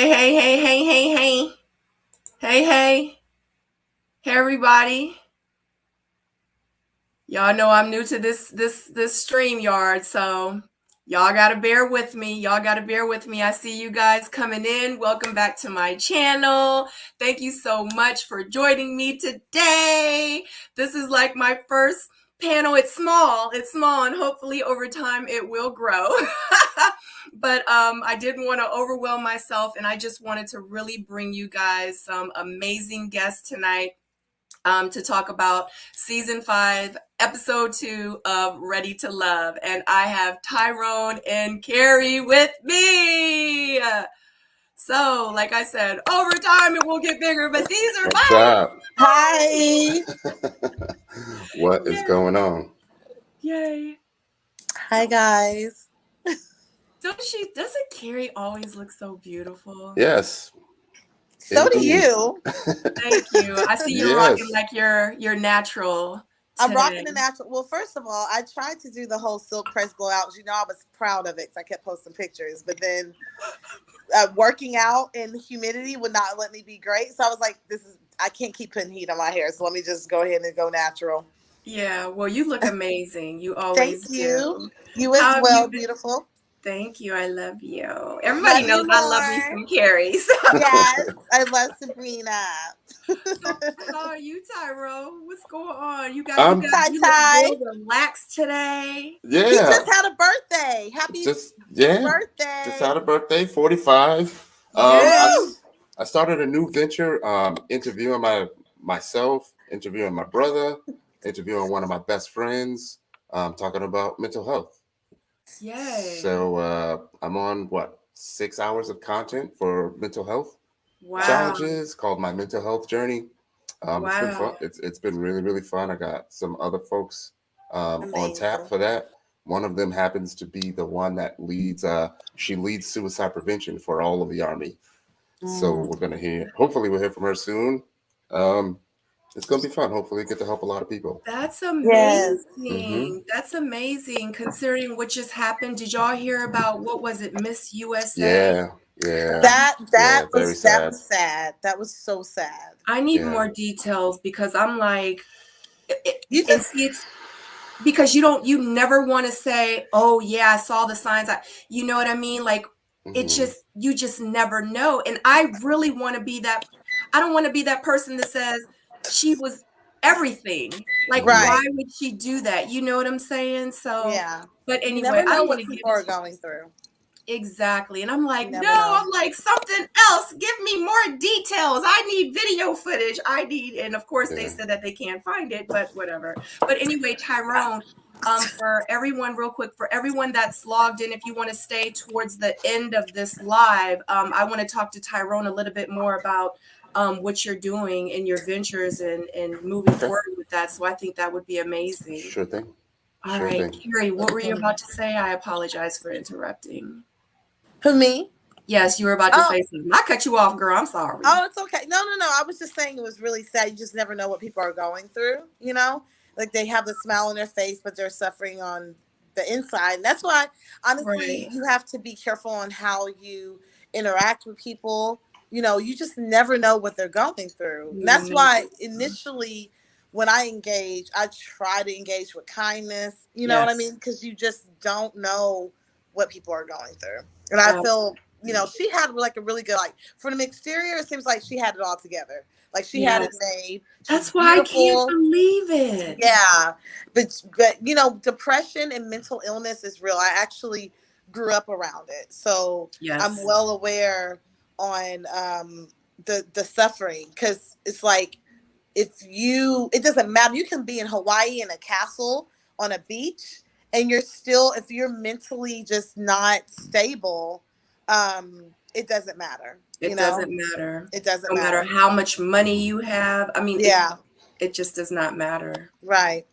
Hey, hey, hey, hey, hey, hey. Hey, hey. Hey everybody. Y'all know I'm new to this StreamYard, so y'all gotta bear with me. I see you guys coming in. Welcome back to my channel. Thank you so much for joining me today. This is like my first panel. It's small, and hopefully over time it will grow. But I didn't want to overwhelm myself, and I just wanted to really bring you guys some amazing guests tonight. To talk about season 5, episode 2 of Ready to Love. And I have Tyrone and KHERI with me. So, like I said, over time it will get bigger, but these are What's my up? Hi. What is going on? Yay. Hi, guys. Doesn't KHERI always look so beautiful? Yes. So Indeed. do you. Thank you. I see you're rocking like your natural. I'm rocking the natural. Well, first of all, I tried to do the whole silk press blowouts. I was proud of it because I kept posting pictures. But then working out in humidity would not let me be great. So I was like, I can't keep putting heat on my hair. So let me just go ahead and go natural. Yeah, well, you look amazing. You always Thank you. do. You as well, beautiful. Thank you. I love you. Everybody knows I love me some KHERI. So. Yes, I love Sabrina. So how are you, Tyrone? What's going on? You look real relaxed today. Yeah. He just had a birthday. Happy birthday. Just had a birthday, 45. Yes. I started a new venture, interviewing myself, interviewing my brother, interviewing one of my best friends, talking about mental health. Yay. So I'm on 6 hours of content for mental health challenges called My Mental Health Journey. It's been fun. It's been really, really fun. I got some other folks on tap for that. One of them happens to be the one that leads suicide prevention for all of the Army. So we're gonna hopefully we'll hear from her soon. It's gonna be fun. Hopefully get to help a lot of people. That's amazing. Yes. That's amazing considering what just happened. Did y'all hear about what was it, Miss USA? Yeah. That was sad. That was so sad. I need more details because I'm like, because you never want to say, oh yeah, I saw the signs. You know what I mean? Like you just never know. And I really want to be that. I don't want to be that person that says she was everything. Like, why would she do that? You know what I'm saying? So, yeah. But anyway, you never know what people are going through. Exactly. And I'm like, I'm like, something else. Give me more details. I need video footage. And of course they said that they can't find it, but whatever. But anyway, Tyrone, for everyone, real quick, for everyone that's logged in, if you want to stay towards the end of this live, I want to talk to Tyrone a little bit more about what you're doing in your ventures and moving forward with that. So I think that would be amazing. Sure thing. All right, KHERI, what were you about to say? I apologize for interrupting. Who, me? Yes, you were about to say something. I cut you off, girl. I'm sorry. Oh, it's okay. No. I was just saying it was really sad. You just never know what people are going through, Like they have the smile on their face, but they're suffering on the inside. And that's why, honestly, you have to be careful on how you interact with people. You just never know what they're going through. And that's why initially when I engage, I try to engage with kindness. You know what I mean? Because you just don't know what people are going through. And I feel, she had like a really good, like from the exterior, it seems like she had it all together. Like she had it made. That's why beautiful. I can't believe it. Yeah. But depression and mental illness is real. I actually grew up around it. So I'm well aware on the suffering. Because it's like, it doesn't matter. You can be in Hawaii in a castle on a beach. And if you're mentally just not stable, it doesn't matter. It doesn't matter. It doesn't matter. No matter how much money you have. I mean, it just does not matter. Right.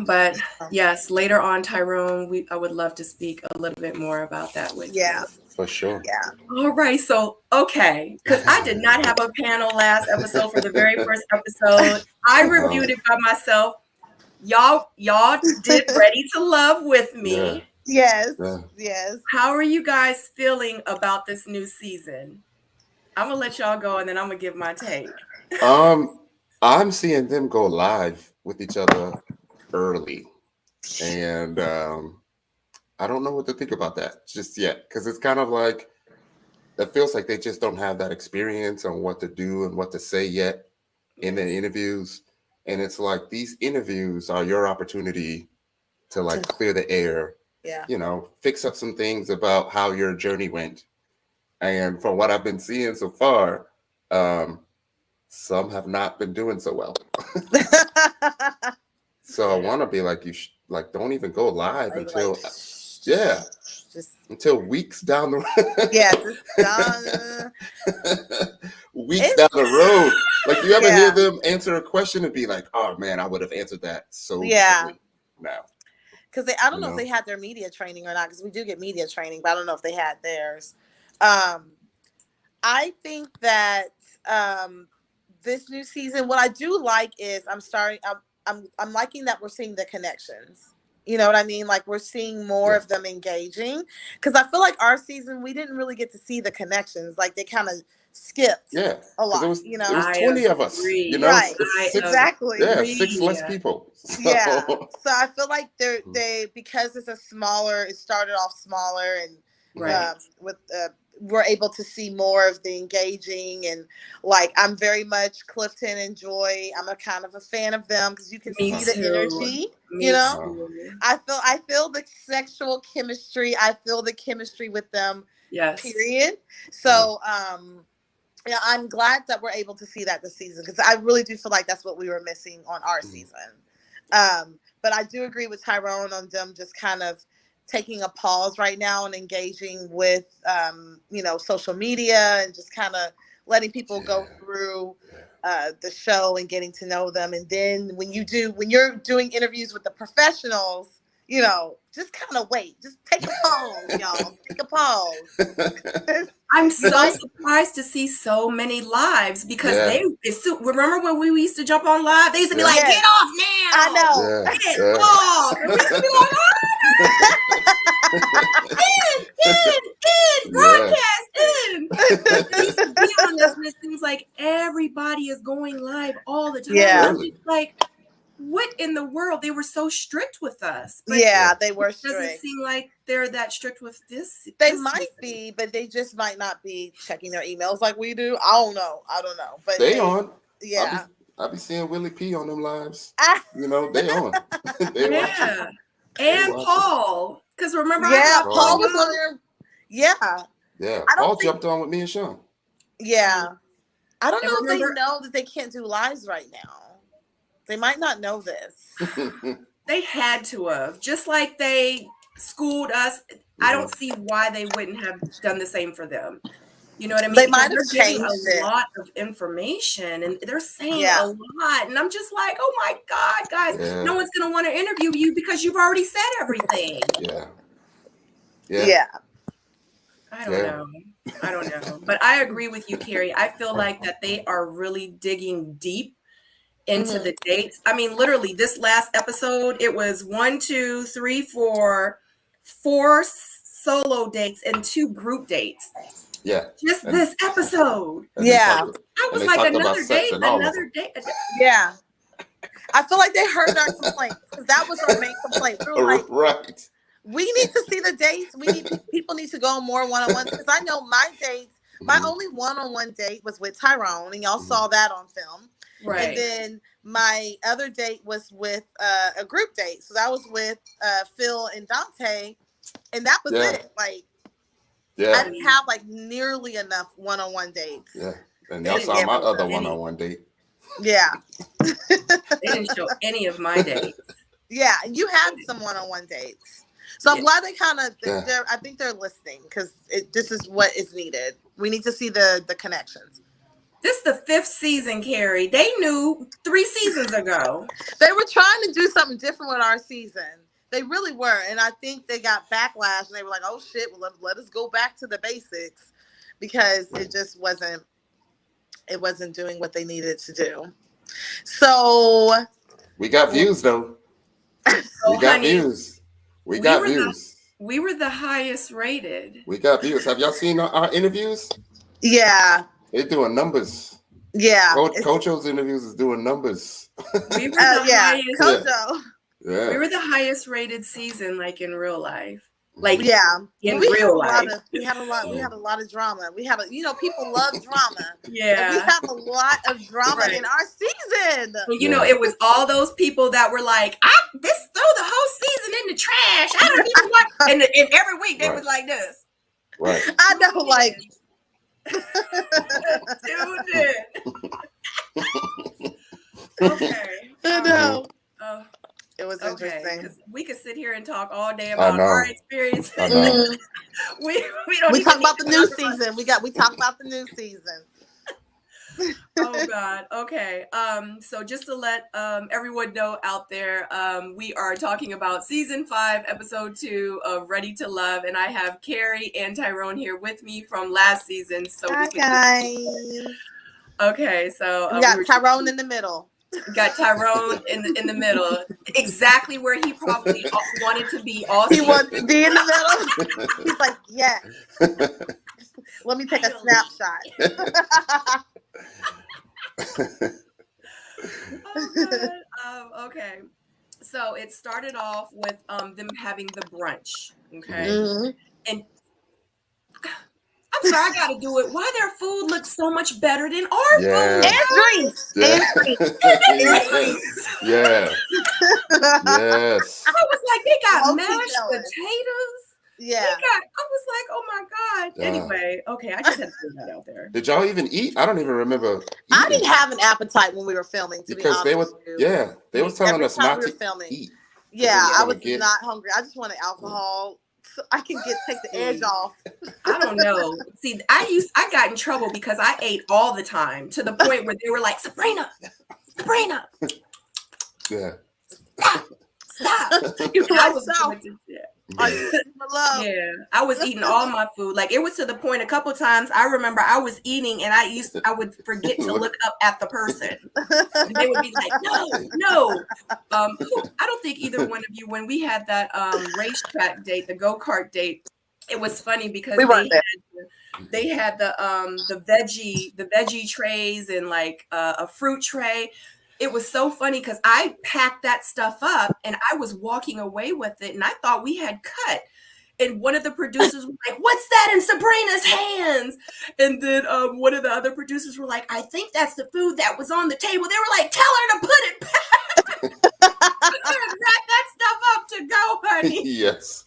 But yes, later on, Tyrone, I would love to speak a little bit more about that with you. For sure. Yeah. All right. So, okay. Because I did not have a panel last episode for the very first episode. I reviewed it by myself. Y'all did Ready to Love with me. Yes. Yeah. Yes. How are you guys feeling about this new season? I'm gonna let y'all go, and then I'm gonna give my take. I'm seeing them go live with each other early, and I don't know what to think about that just yet, because it's kind of like it feels like they just don't have that experience on what to do and what to say yet in the interviews. And it's like these interviews are your opportunity to like clear the air, Yeah. fix up some things about how your journey went. And from what I've been seeing so far, some have not been doing so well. So I want to be like, like, don't even go live until, until weeks down the road. Yeah, just done. Weeks down the road. Like, you ever hear them answer a question and be like, oh man, I would have answered that so differently now. Because I don't know if they had their media training or not, because we do get media training, but I don't know if they had theirs. I think that this new season, what I do like is I'm liking that we're seeing the connections. You know what I mean? Like, we're seeing more of them engaging, because I feel like our season, we didn't really get to see the connections. Like, they kind of skipped a lot. There was 20 of us. Right? Exactly. Yeah, 6 less people. So. Yeah. So I feel like they because it started off smaller, and we're able to see more of the engaging, and like, I'm very much Clifton and Joy. I'm a kind of a fan of them, because you can see the energy. I feel the sexual chemistry. I feel the chemistry with them. Yes. Period. So yeah, I'm glad that we're able to see that this season, because I really do feel like that's what we were missing on our season. But I do agree with Tyrone on them just kind of taking a pause right now and engaging with, social media, and just kind of letting people go through the show and getting to know them. And then when you're doing interviews with the professionals, just kind of wait. Just take a pause, y'all. Take a pause. I'm so surprised to see so many lives, because remember when we used to jump on live? They used to be like, get off now. I know. Get off. And we used to be like, in, broadcast, in. They used to be on this, and it seems like everybody is going live all the time. Yeah. It's like, what in the world? They were so strict with us. But they were strict. It doesn't seem like they're that strict with this. They might be, but they just might not be checking their emails like we do. I don't know. But they on. Yeah. I'll be seeing Willie P on them lives. They on. And Paul. Because remember, Paul was on there. Yeah. Paul jumped on with me and Sean. Yeah. I don't know if they know that they can't do lives right now. They might not know this. They had to have. Just like they schooled us. I don't see why they wouldn't have done the same for them. You know what I mean? They might have changed a lot of information, and they're saying a lot. And I'm just like, oh my God, guys, no one's going to want to interview you because you've already said everything. Yeah. I don't know. But I agree with you, KHERI. I feel like that they are really digging deep into the dates. I mean, literally, this last episode, it was 4 solo dates and 2 group dates. Yeah. Just this episode. Yeah. I was like, another date. Yeah. I feel like they heard our complaints, because that was our main complaint. We were like, we need to see the dates. People need to go on more one-on-ones, because I know my dates. My only one-on-one date was with Tyrone, and y'all saw that on film. Right. And then my other date was with a group date. So that was with Phil and Dante. And that was it. Like, I didn't have like nearly enough one-on-one dates. Yeah. And y'all saw my other one-on-one date. Yeah. They didn't show any of my dates. Yeah. You had some one-on-one dates. So I'm glad they kind of, I think they're listening, because this is what is needed. We need to see the connections. This is the 5th season, KHERI. They knew 3 seasons ago. They were trying to do something different with our season. They really were. And I think they got backlash, and they were like, oh shit, well, let us go back to the basics, because it just wasn't doing what they needed to do. So we got views though. We got views. We got views. We were the highest rated. We got views. Have y'all seen our interviews? Yeah. They're doing numbers. Yeah. Kocho's interviews is doing numbers. We were the highest. Kocho. Yeah. We were the highest rated season, like in real life. Like in we real life. We had a lot of drama. We had people love drama. Yeah. And we have a lot of drama in our season. Well, you know, it was all those people that were like, this throw the whole season in the trash. I don't even want and every week they was like this. Right. I know, like Okay. I know. It was interesting. We could sit here and talk all day about our experiences. we talk about the new season. We talk about the new season. Oh God. Okay. So just to let everyone know out there, we are talking about season 5, episode 2 of Ready to Love, and I have KHERI and Tyrone here with me from last season. So hi guys. Okay, so we got Tyrone in the middle. Got Tyrone in the middle, exactly where he probably wanted to be. Also, he wants to be in the middle. He's like, yeah. Let me take a snapshot. Okay, so it started off with them having the brunch. Okay, and I'm sorry, I got to do it. Why their food looks so much better than our food? And drinks. Yeah. And drinks. Yeah. Yes. I was like, they got mashed potatoes. Yeah. I was like, oh my God. Yeah. Anyway, okay, I just had to put that out there. Did y'all even eat? I don't even remember eating. I didn't have an appetite when we were filming, because they was telling us not to eat. Yeah, I was not hungry. I just wanted alcohol. So I can take the edge off. I don't know. See, I got in trouble because I ate all the time to the point where they were like, Sabrina. Yeah. Stop. You were like, yeah, I was eating all my food. Like it was to the point a couple times I remember I was eating and I would forget to look up at the person. And they would be like, no. I don't think either one of you, when we had that racetrack date, the go-kart date, it was funny because they had the veggie trays and like a fruit tray. It was so funny because I packed that stuff up and I was walking away with it and I thought we had cut. And one of the producers was like, what's that in Sabrina's hands? And then one of the other producers were like, I think that's the food that was on the table. They were like, tell her to put it back. Wrap that stuff up to go, honey. Yes.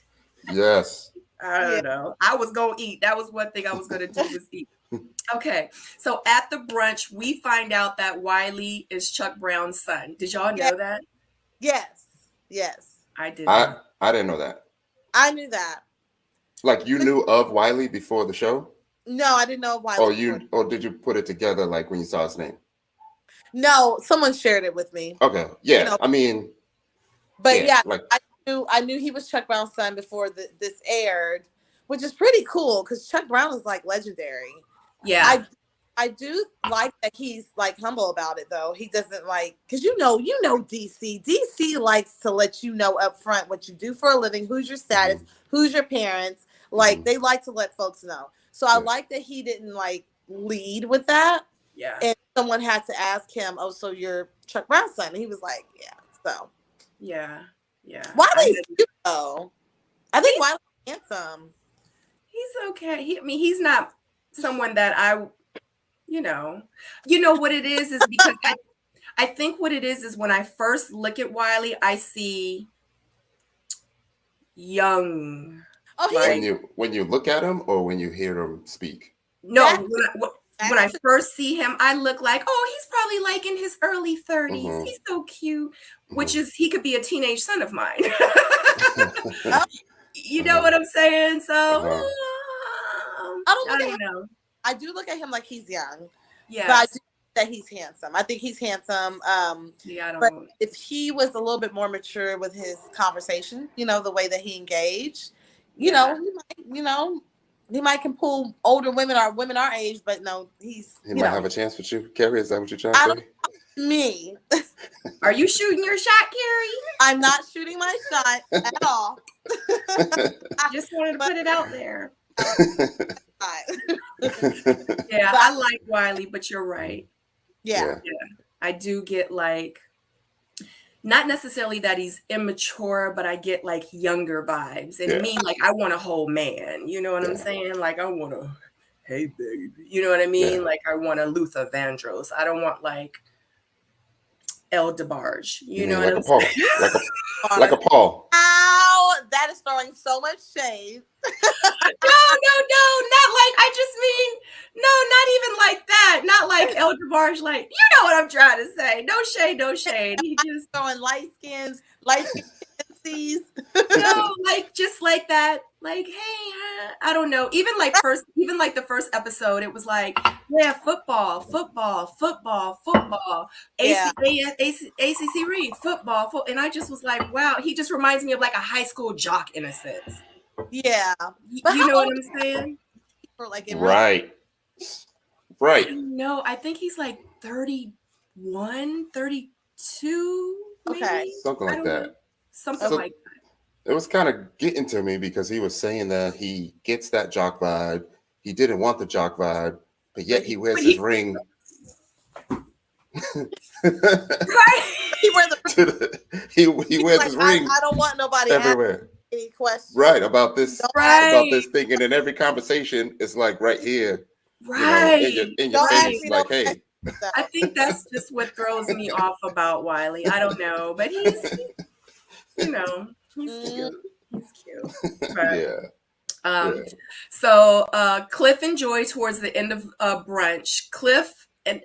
I don't know. I was going to eat. That was one thing I was going to do was eat. Okay, so at the brunch, we find out that Wiley is Chuck Brown's son. Did y'all know that? Yes. I didn't. I didn't know that. I knew that. Like you knew of Wiley before the show? No, I didn't know of Wiley. Or did you put it together like when you saw his name? No, someone shared it with me. Okay, yeah. I mean, but I knew he was Chuck Brown's son before this aired, which is pretty cool because Chuck Brown is like legendary. Yeah. I do like that he's like humble about it though. He doesn't like, because you know DC. DC likes to let you know up front what you do for a living, who's your status, who's your parents. Like they like to let folks know. So I like that he didn't like lead with that. Yeah. And someone had to ask him, oh, so you're Chuck Brown's son? And he was like, yeah. So yeah. Wiley's cute though. I think Wiley's handsome. He's okay. He's not someone that I, you know what it is because I think what it is when I first look at Wiley, I see young. Oh, when you look at him or when you hear him speak? No, when I first see him, I look like, oh, he's probably like in his early 30s. He's so cute, which is he could be a teenage son of mine. You know what I'm saying? So I don't know. I do look at him like he's young. Yeah. But I do think that he's handsome. I think he's handsome. But if he was a little bit more mature with his conversation, the way that he engaged, he might can pull older women or women our age, but no, he might have a chance with you. KHERI, is that what you're trying to say? Me. Are you shooting your shot, KHERI? I'm not shooting my shot at all. I just wanted to put it out there. Yeah, But, I like Wiley, but you're right. yeah. I do get like, not necessarily that he's immature, but I get like younger vibes. And me, like, I want a whole man. You know what I'm saying? Like, I want a, hey, baby. You know what I mean? Like, I want a Luther Vandross. I don't want like El DeBarge. You know what I'm saying? Like a Paul. Ow, that is throwing so much shade. No, not like, I just mean, no, not even like that. Not like El DeBarge, like, you know what I'm trying to say. No shade, no shade. He just throwing light skins, no, like just like that. Like, hey, I don't know. Even like the first episode, it was like, yeah, football. Yeah. ACC Reed, football. And I just was like, wow, he just reminds me of like a high school jock in a sense. Yeah. You know what I'm saying? Like right. No, I think he's like 31, 32. Maybe? Okay. Something like that. Something like that. It was kind of getting to me because he was saying that he gets that jock vibe. He didn't want the jock vibe, but yet he wears his ring. Right. He wears his ring. I don't want nobody everywhere. Any questions? Right about this thing, and in every conversation, it's like right here, right, in your face, like, hey. I think that's just what throws me off about Wiley. I don't know, but he's cute. He's cute. But, So Cliff and Joy towards the end of Brunch. Cliff and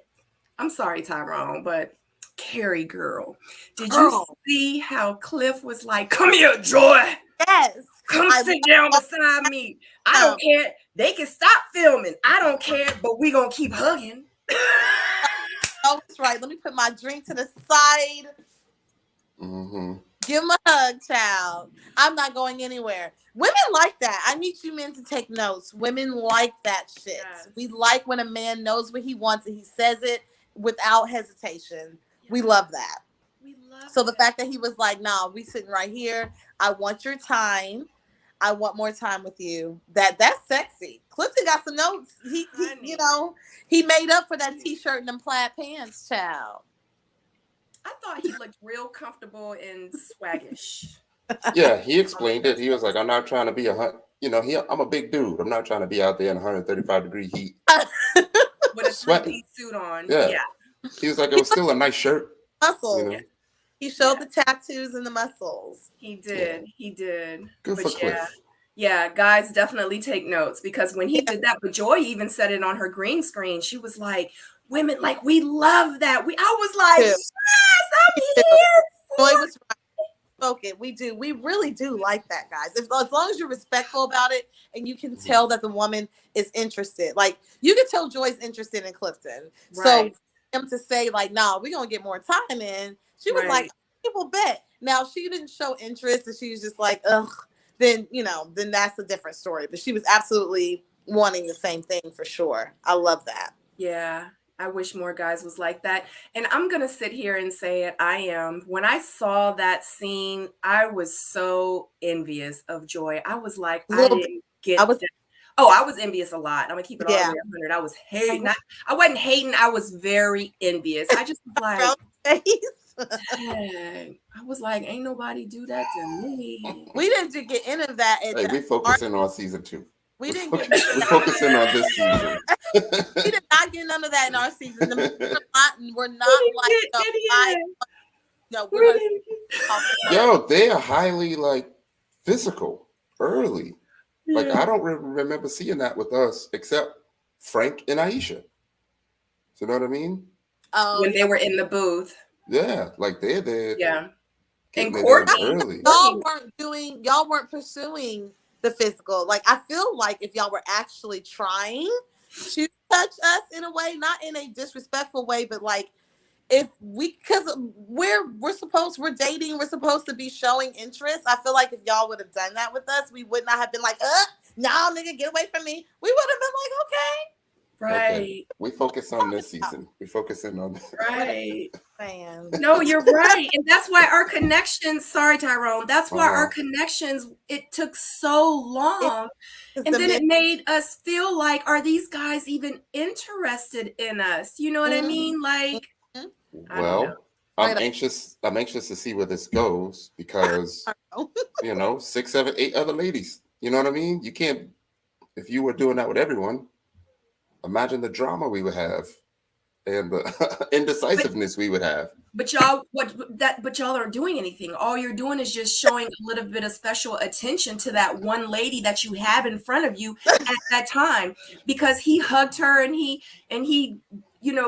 I'm sorry, Tyrone, but KHERI girl, did you see how Cliff was like, "Come here, Joy. Yes. Come sit down beside me. I don't care. They can stop filming. I don't care, but we gonna keep hugging." Oh, that's right. Let me put my drink to the side. Mm-hmm. Give him a hug, child. I'm not going anywhere. Women like that. I need you men to take notes. Women like that shit. Yes. We like when a man knows what he wants and he says it without hesitation. Yeah. We love that. So the fact that he was like, "Nah, we sitting right here. I want your time. I want more time with you." That's sexy. Clifton got some notes. He he made up for that t-shirt and them plaid pants, child. I thought he looked real comfortable and swaggish. Yeah, he explained it. He was like, "I'm not trying to be I'm a big dude. I'm not trying to be out there in 135-degree heat with a sweaty suit on." Yeah. He was like, it was still a nice shirt. Muscles. You know? He showed the tattoos and the muscles. He did. Yeah. He did. Good for Cliff. Yeah, guys, definitely take notes because when he did that, but Joy even said it on her green screen. She was like, "Women, like, we love that." I was like, "Yes, I'm here." Joy was right. Spoken. We do. We really do like that, guys. As long as you're respectful about it and you can tell that the woman is interested. Like, you can tell Joy's interested in Clifton. Right. So him to say, like, "Nah, we're going to get more time in." She was like, "People bet." Now, she didn't show interest and she was just like, "Ugh." Then that's a different story. But she was absolutely wanting the same thing for sure. I love that. Yeah. I wish more guys was like that. And I'm going to sit here and say it. I am. When I saw that scene, I was so envious of Joy. I was like, I didn't get that. Oh, I was envious a lot. I'm going to keep it all the way 100. I was hating. I wasn't hating. I was very envious. I just was like, dang. I was like, ain't nobody do that to me. We didn't get into that. Hey, we focusing on season 2. We didn't get we're focusing on this season. We did not get none of that in our season. We're not like yo, they are highly like physical early. Yeah. Like I don't remember seeing that with us except Frank and Aisha. You know what I mean? When they were in the booth. Yeah, like they're there. Yeah. And Courtney, early. Y'all weren't pursuing the physical. Like I feel like if y'all were actually trying to touch us in a way, not in a disrespectful way, but like if because we're dating, we're supposed to be showing interest. I feel like if y'all would have done that with us, we would not have been like, no, nigga, get away from me. We would have been like, okay. Right. Okay. We focus on this season. We focus in on this. Right. Man. No, you're right. And that's why our connections, sorry, Tyrone, that's why our connections, it took so long. And then it made us feel like, are these guys even interested in us? You know what I mean? Like, I don't know. I'm anxious to see where this goes because, 6, 7, 8 other ladies. You know what I mean? You can't, if you were doing that with everyone, imagine the drama we would have and the indecisiveness we would have. But y'all, but y'all aren't doing anything. All you're doing is just showing a little bit of special attention to that one lady that you have in front of you at that time, because he hugged her and he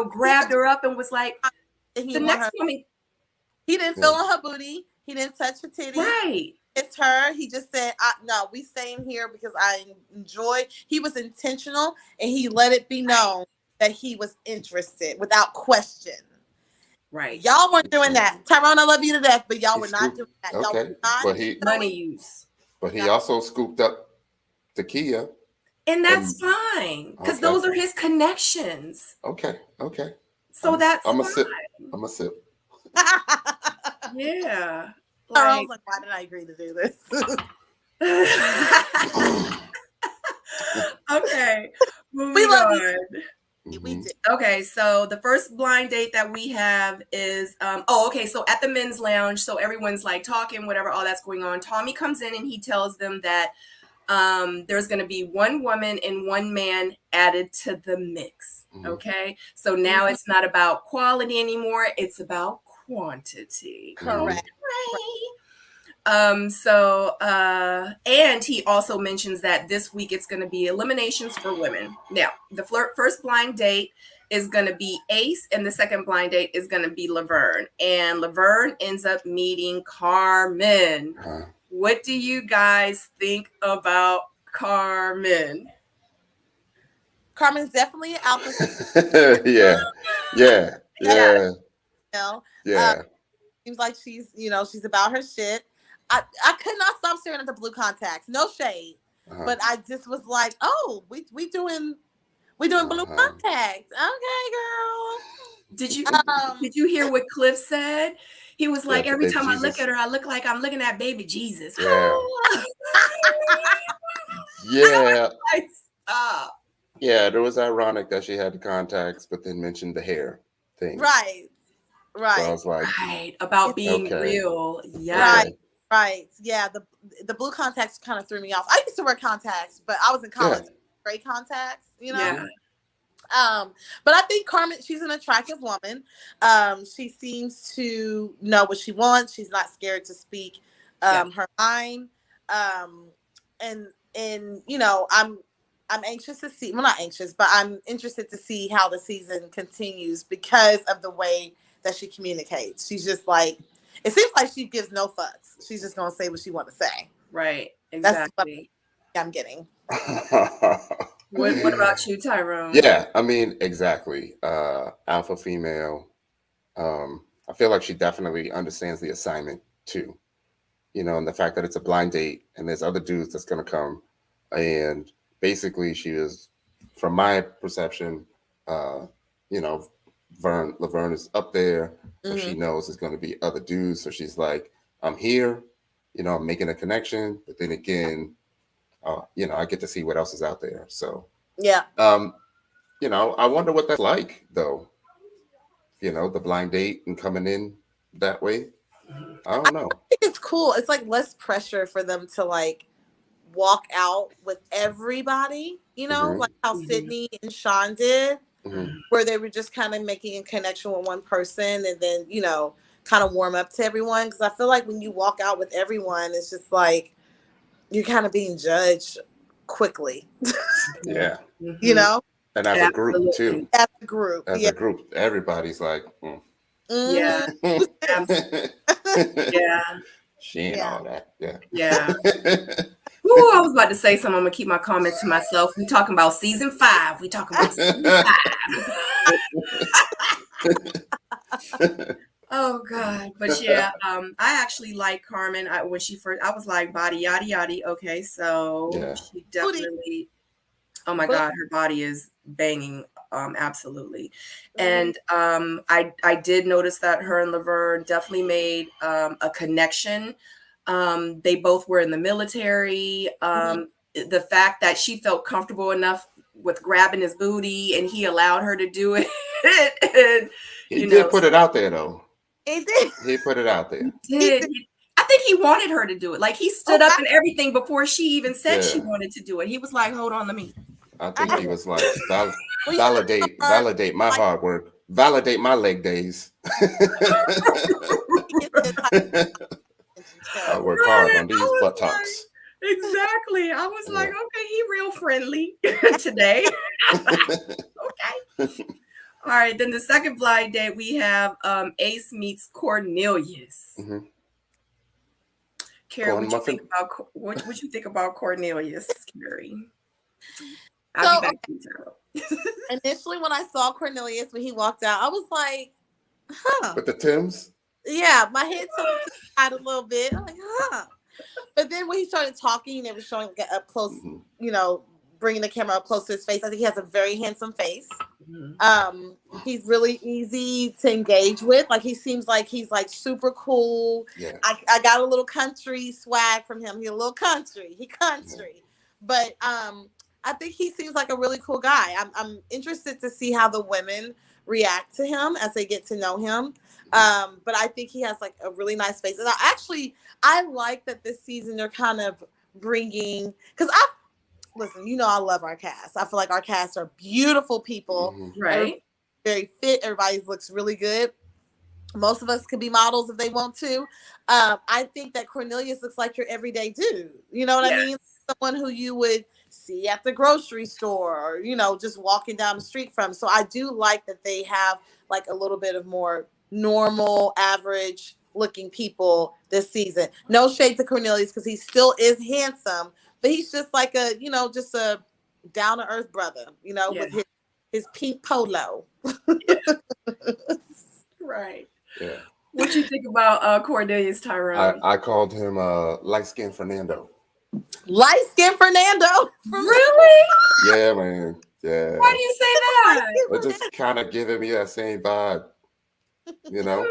grabbed her up and was like, the next woman. He didn't feel on her booty. He didn't touch her titty. Right. It's her. He just said, no, we staying here because I enjoy. He was intentional and he let it be known that he was interested without question. Right. Y'all weren't doing that. Tyrone, I love you to death, but y'all were not doing that. Okay. Y'all were not money use. But he also scooped up Takia. And that's fine. Because those are his connections. Okay. So that's I'm a sip. I Yeah. was like, why did I agree to do this? Okay. We love you. We did. Okay, so the first blind date that we have is so at the men's lounge, so everyone's like talking, whatever, all that's going on. Tommy comes in and he tells them that there's going to be one woman and one man added to the mix. Okay, so now it's not about quality anymore, it's about quantity. Correct. And he also mentions that this week it's going to be eliminations for women. Now, the first blind date is going to be Ace, and the second blind date is going to be Laverne. And Laverne ends up meeting Carmen. What do you guys think about Carmen? Carmen's definitely an alpha. Yeah. Seems like she's about her shit. I could not stop staring at the blue contacts. No shade, but I just was like, oh, we doing blue contacts. Okay, girl. Did you hear what Cliff said? He was like, every time I look at her, I look like I'm looking at baby Jesus. Yeah. Stop. Yeah, it was ironic that she had the contacts, but then mentioned the hair thing. Right. So I was like, about being real. Yeah. Right. Yeah. The blue contacts kind of threw me off. I used to wear contacts, but I was in college. Gray contacts, Yeah. But I think Carmen, she's an attractive woman. She seems to know what she wants. She's not scared to speak her mind. I'm anxious to see, well, not anxious, but I'm interested to see how the season continues because of the way that she communicates. She's just like, it seems like she gives no fucks. She's just going to say what she want to say. Right. Exactly. That's what I'm getting. What about you, Tyrone? Yeah, I mean, exactly. Alpha female. I feel like she definitely understands the assignment too. And the fact that it's a blind date and there's other dudes that's going to come. And basically she is, from my perception, Laverne is up there, but she knows there's going to be other dudes. So she's like, I'm here, I'm making a connection, but then again, I get to see what else is out there. So, I wonder what that's like though, the blind date and coming in that way. I don't know. I think it's cool. It's like less pressure for them to like walk out with everybody, like how Sydney and Sean did, where they were just kind of making a connection with one person and then, kind of warm up to everyone. Because I feel like when you walk out with everyone, it's just like you're kind of being judged quickly. Yeah. And as a group too. As a group, everybody's like, Yeah. Yeah. She ain't all that. Yeah. Ooh, I was about to say something. I'm gonna keep my comments to myself. We talking about season 5. We talking about season 5. Oh God. But yeah, I actually like Carmen. When she first, I was like body yada yada. Okay, so she definitely. Oh my God, her body is banging. Absolutely. And I did notice that her and Laverne definitely made a connection. They both were in the military. The fact that she felt comfortable enough with grabbing his booty and he allowed her to do it. And, he did put it out there, though. He did. He put it out there. He did. I think he wanted her to do it. Like, he stood up and everything before she even said she wanted to do it. He was like, hold on, let me. I think he was like, validate my hard work. Validate my leg days. I work hard on these buttocks. Exactly. I was like, okay, he real friendly today. Okay. All right. Then the second blind date, we have Ace meets Cornelius. KHERI, what you think about Cornelius, KHERI? I'll be back to you. Initially, when I saw Cornelius when he walked out, I was like, huh. With the Tims? Yeah, my head tilted to the side a little bit. I'm like, huh. But then when he started talking, it was showing like up close, you know, bringing the camera up close to his face. I think he has a very handsome face. He's really easy to engage with. Like, he seems like he's like super cool. Yeah. I got a little country swag from him. He's a little country. But I think he seems like a really cool guy. I'm interested to see how the women react to him as they get to know him. But I think he has like a really nice face. And I like that this season they're kind of bringing, because listen, you know, I love our cast. I feel like our cast are beautiful people. Right. Very fit. Everybody looks really good. Most of us could be models if they want to. I think that Cornelius looks like your everyday dude. You know what I mean? Someone who you would see at the grocery store or, you know, just walking down the street from. So I do like that they have like a little bit of more normal, average looking people this season. No shade to Cornelius because he still is handsome, but he's just like a, you know, just a down to earth brother, you know, with his pink polo. Right. Yeah. What you think about Cornelius, Tyrone? I called him light skinned Fernando. Light skinned Fernando? Really? Yeah, man. Yeah. Why do you say that? It just kind of giving me that same vibe. You know?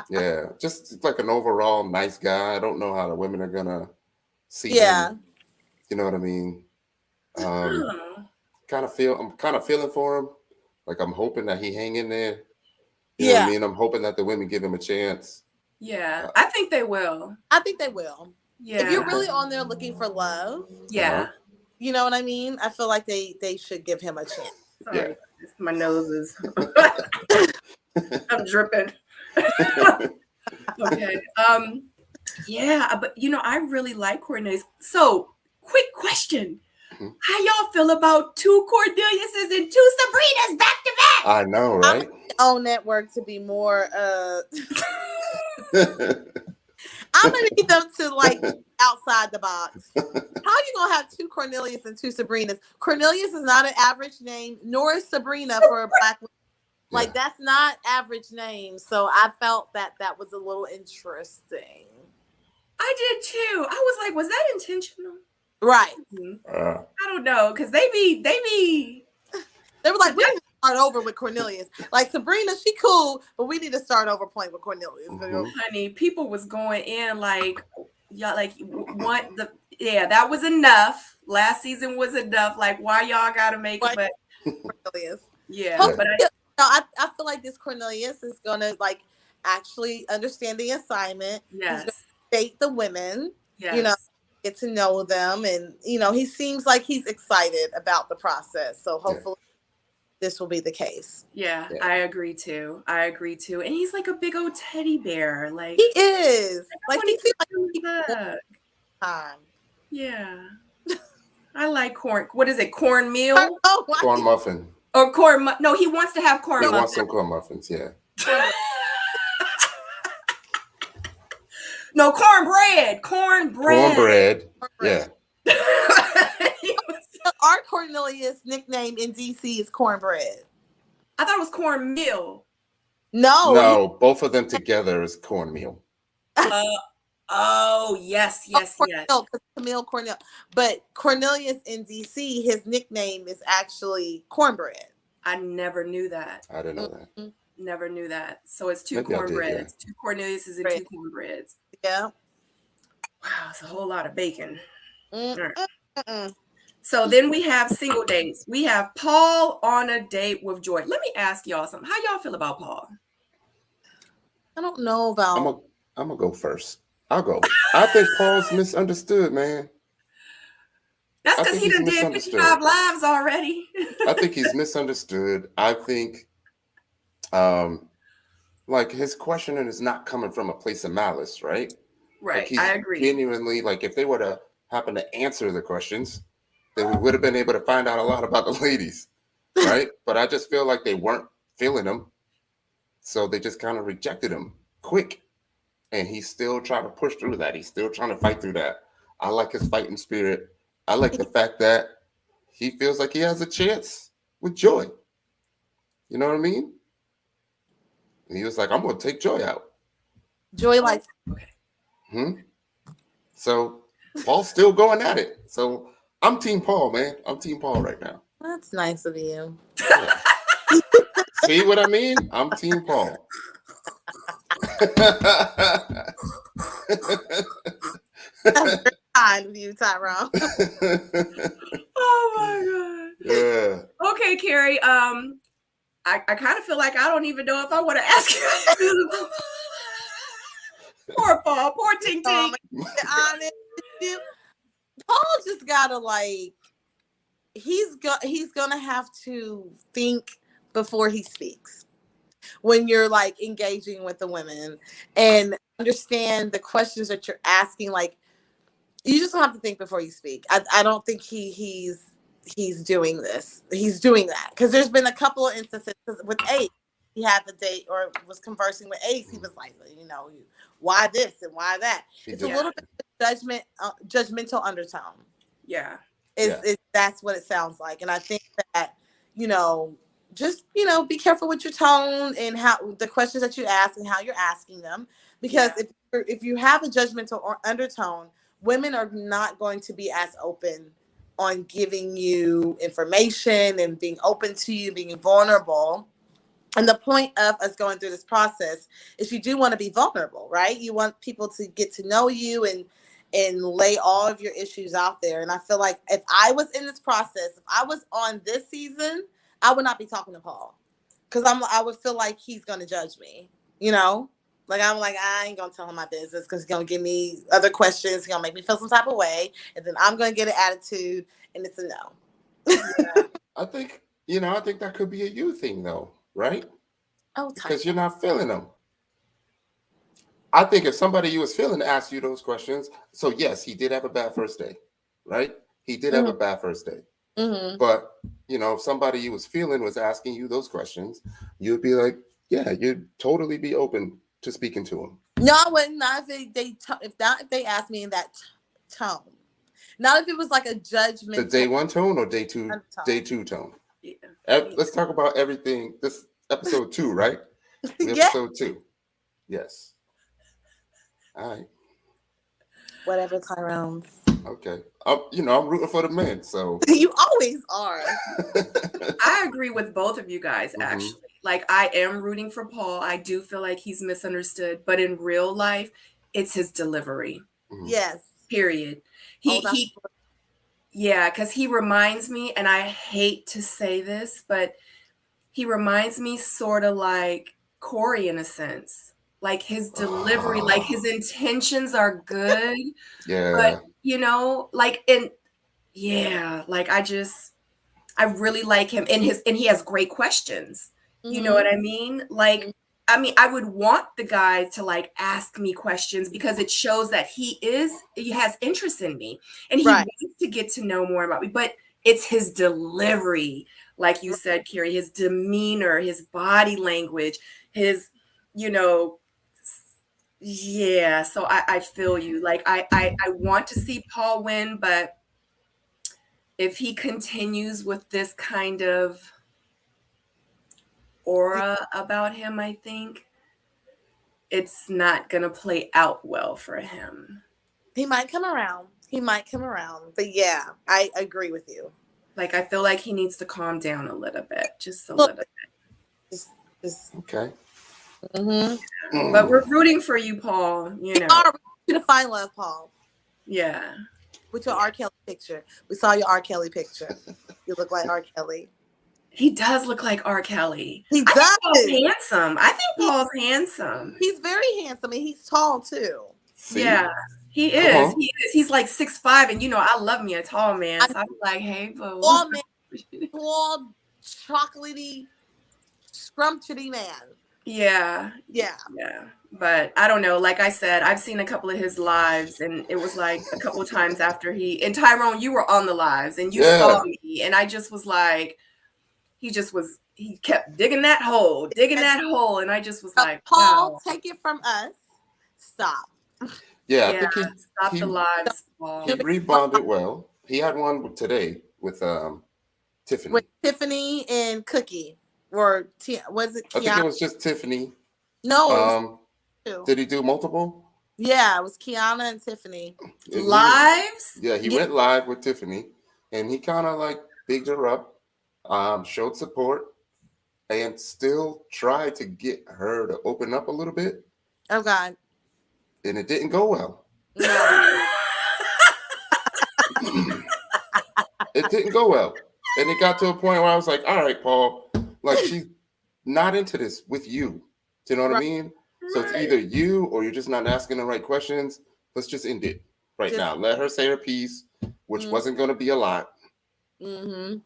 Yeah. Just like an overall nice guy. I don't know how the women are gonna see him. You know what I mean? I'm kind of feeling for him. Like, I'm hoping that he hang in there. You know what I mean? I'm hoping that the women give him a chance. Yeah, I think they will. Yeah. If you're really on there looking for love, you know what I mean? I feel like they should give him a chance. Sorry, my nose is I'm dripping. Okay. Yeah, but you know, I really like Cornelius. So, quick question. How y'all feel about 2 Corneliuses and 2 Sabrinas back to back? I know, right? On network to be more I'm gonna need them to like outside the box. How you gonna have 2 Cornelius and 2 Sabrinas? Cornelius is not an average name, nor is Sabrina for a black woman. Like, that's not average names. So I felt that was a little interesting. I did too. I was like, was that intentional? Right. I don't know, because they were like, we need to start over with Cornelius. Like, Sabrina, she cool, but we need to start over point with Cornelius. Honey, people was going in like, y'all, like, that was enough. Last season was enough. Like, why y'all gotta make it? But Cornelius. Yeah. But I feel like this Cornelius is gonna like actually understand the assignment. Yes. He's gonna date the women. Yes. You know, get to know them, and you know, he seems like he's excited about the process. So hopefully this will be the case. Yeah, I agree too. And he's like a big old teddy bear. Like, he is. Like, he seems like time. Yeah. I like corn. What is it? Cornmeal? Corn muffin. Or corn. No, he wants to have corn muffins. He wants some corn muffins, yeah. No, cornbread. Cornbread. Yeah. Our Cornelius nickname in DC is cornbread. I thought it was cornmeal. No. No, both of them together is cornmeal. Oh, yes. Camille Cornelius. But Cornelius in DC, his nickname is actually Cornbread. I never knew that. I didn't know that. Mm-hmm. Never knew that. So it's two Maybe I did, cornbreads, yeah. 2 Corneliuses and 2 cornbreads. Yeah. Wow, it's a whole lot of bacon. Mm-mm. So then we have single dates. We have Paul on a date with Joy. Let me ask y'all something. How y'all feel about Paul? I don't know about. I'm gonna go first. I'll go. I think Paul's misunderstood, man. That's because he done did 55 lives already. I think he's misunderstood. I think, like his questioning is not coming from a place of malice, right? Right. Like I agree. Genuinely, like if they were to happen to answer the questions, then we would have been able to find out a lot about the ladies, right? But I just feel like they weren't feeling him, so they just kind of rejected him quick. And he's still trying to push through that. He's still trying to fight through that. I like his fighting spirit. I like the fact that he feels like he has a chance with Joy. You know what I mean? And he was like, I'm going to take Joy out. Joy likes. So Paul's still going at it. So I'm Team Paul, man. I'm Team Paul right now. That's nice of you. Yeah. See what I mean? I'm Team Paul. That's very kind of you, Tyrone. Oh my God. Yeah. Okay, KHERI. I kind of feel like I don't even know if I want to ask you. Poor Paul. Poor Ting Ting. Honest with you, Paul just gotta he's gonna have to think before he speaks when you're like engaging with the women and understand the questions that you're asking. Like, you just don't have to think before you speak. I don't think he's doing this. He's doing that because there's been a couple of instances with Ace. He had the date or was conversing with Ace. He was like, why this and why that? It's a little bit of judgmental undertone. Yeah. That's what it sounds like. And I think that, just, be careful with your tone and how the questions that you ask and how you're asking them. Because if you have a judgmental or undertone, women are not going to be as open on giving you information and being open to you, being vulnerable. And the point of us going through this process is you do want to be vulnerable, right? You want people to get to know you and lay all of your issues out there. And I feel like if I was in this process, if I was on this season, I would not be talking to Paul because I would feel like he's going to judge me, Like, I'm like, I ain't going to tell him my business because he's going to give me other questions. He's going to make me feel some type of way. And then I'm going to get an attitude and it's a no. Yeah. I think that could be a you thing though, right? Oh, because you're not feeling them. I think if somebody you was feeling asked you those questions, so yes, he did have a bad first day, right? He did have a bad first day. Mm-hmm. But, if somebody you was feeling was asking you those questions, you'd be like, yeah, you'd totally be open to speaking to him. No, I wouldn't. Not if they asked me in that tone. Not if it was like a judgment. The day one tone or day two? Day two tone. Yeah. Let's talk about everything. This episode 2, right? Episode 2. Yes. All right. Whatever, Tyrone. Okay. I'm rooting for the men, so. You always are. I agree with both of you guys, actually. Mm-hmm. Like, I am rooting for Paul. I do feel like he's misunderstood, but in real life, it's his delivery. Mm-hmm. Yes. Period. Because he reminds me, and I hate to say this, but he reminds me sort of like Corey in a sense. Like his delivery, like his intentions are good. Yeah. But, I really like him and he has great questions. Mm-hmm. You know what I mean? Like, I would want the guys to like ask me questions because it shows that he has interest in me and he wants to get to know more about me, but it's his delivery. Like you said, KHERI, his demeanor, his body language, his, so I feel you. Like, I want to see Paul win, but if he continues with this kind of aura about him, I think it's not gonna play out well for him. He might come around. But yeah, I agree with you. Like, I feel like he needs to calm down a little bit, just a little bit. Okay. Mm-hmm. But we're rooting for you, Paul. You know. To find love, Paul. Yeah. With your R. Kelly picture. We saw your R. Kelly picture. You look like R. Kelly. He does look like R. Kelly. He does. I think Paul's handsome. I think Paul's handsome. He's very handsome, and he's tall too. See? Yeah, he is. He is. He's like 6'5", and you know I love me a tall man. So I'm like, hey, boo. Tall man, tall, chocolatey, scrumptious man. Yeah. But I don't know. Like I said, I've seen a couple of his lives, and it was like a couple of times after and Tyrone, you were on the lives, and you saw me, and I just was like, he kept digging that hole, and I just was like, Paul, wow. take it from us. Stop. Yeah, I think stop the lives, Paul. He rebounded well. He had one today with Tiffany. With Tiffany and Cookie. Or was it Kiana? I think it was just Tiffany. No. Did he do multiple? Yeah, it was Kiana and Tiffany. Lives? He went live with Tiffany, and he kind of like bigged her up, showed support, and still tried to get her to open up a little bit. Oh, God. And it didn't go well. No. It didn't go well. And it got to a point where I was like, all right, Paul, like she's not into this with you. Do you know what I mean? So it's either you or you're just not asking the right questions. Let's just end it now. Let her say her piece, which wasn't going to be a lot. Mm-hmm.